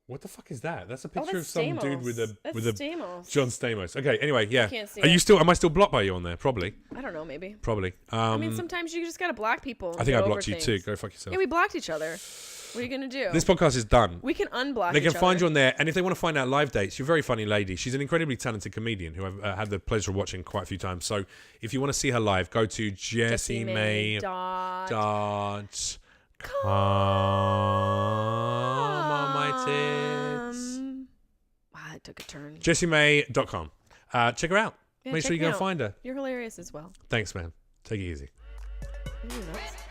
Speaker 1: What the fuck is that? That's a
Speaker 2: Oh,
Speaker 1: picture of
Speaker 2: that's
Speaker 1: some
Speaker 2: Stamos.
Speaker 1: dude with a
Speaker 2: That's
Speaker 1: with a
Speaker 2: Stamos.
Speaker 1: John Stamos. Okay, anyway, yeah.
Speaker 2: can't see
Speaker 1: Are you
Speaker 2: it.
Speaker 1: still? Am I still blocked by you on there? Probably.
Speaker 2: I don't know, maybe.
Speaker 1: Probably.
Speaker 2: I mean, sometimes you just gotta block people. and
Speaker 1: I think
Speaker 2: get
Speaker 1: I
Speaker 2: over
Speaker 1: blocked you too.
Speaker 2: things.
Speaker 1: Go fuck yourself.
Speaker 2: Yeah, we blocked each other. What are you gonna do?
Speaker 1: This podcast is done.
Speaker 2: We can unblock.
Speaker 1: They can
Speaker 2: each
Speaker 1: find
Speaker 2: other.
Speaker 1: you on there, and if they want to find out live dates, you're a very funny lady. She's an incredibly talented comedian who I've had the pleasure of watching quite a few times. So if you want to see her live, go to JessieMay. Come on, my tits.
Speaker 2: Wow, it took a turn.
Speaker 1: JessieMay.com. Check her out.
Speaker 2: Yeah,
Speaker 1: Make
Speaker 2: check
Speaker 1: sure you
Speaker 2: me
Speaker 1: go
Speaker 2: out.
Speaker 1: find her.
Speaker 2: You're hilarious as well.
Speaker 1: Thanks, man. Take it easy.
Speaker 2: Ooh, nuts.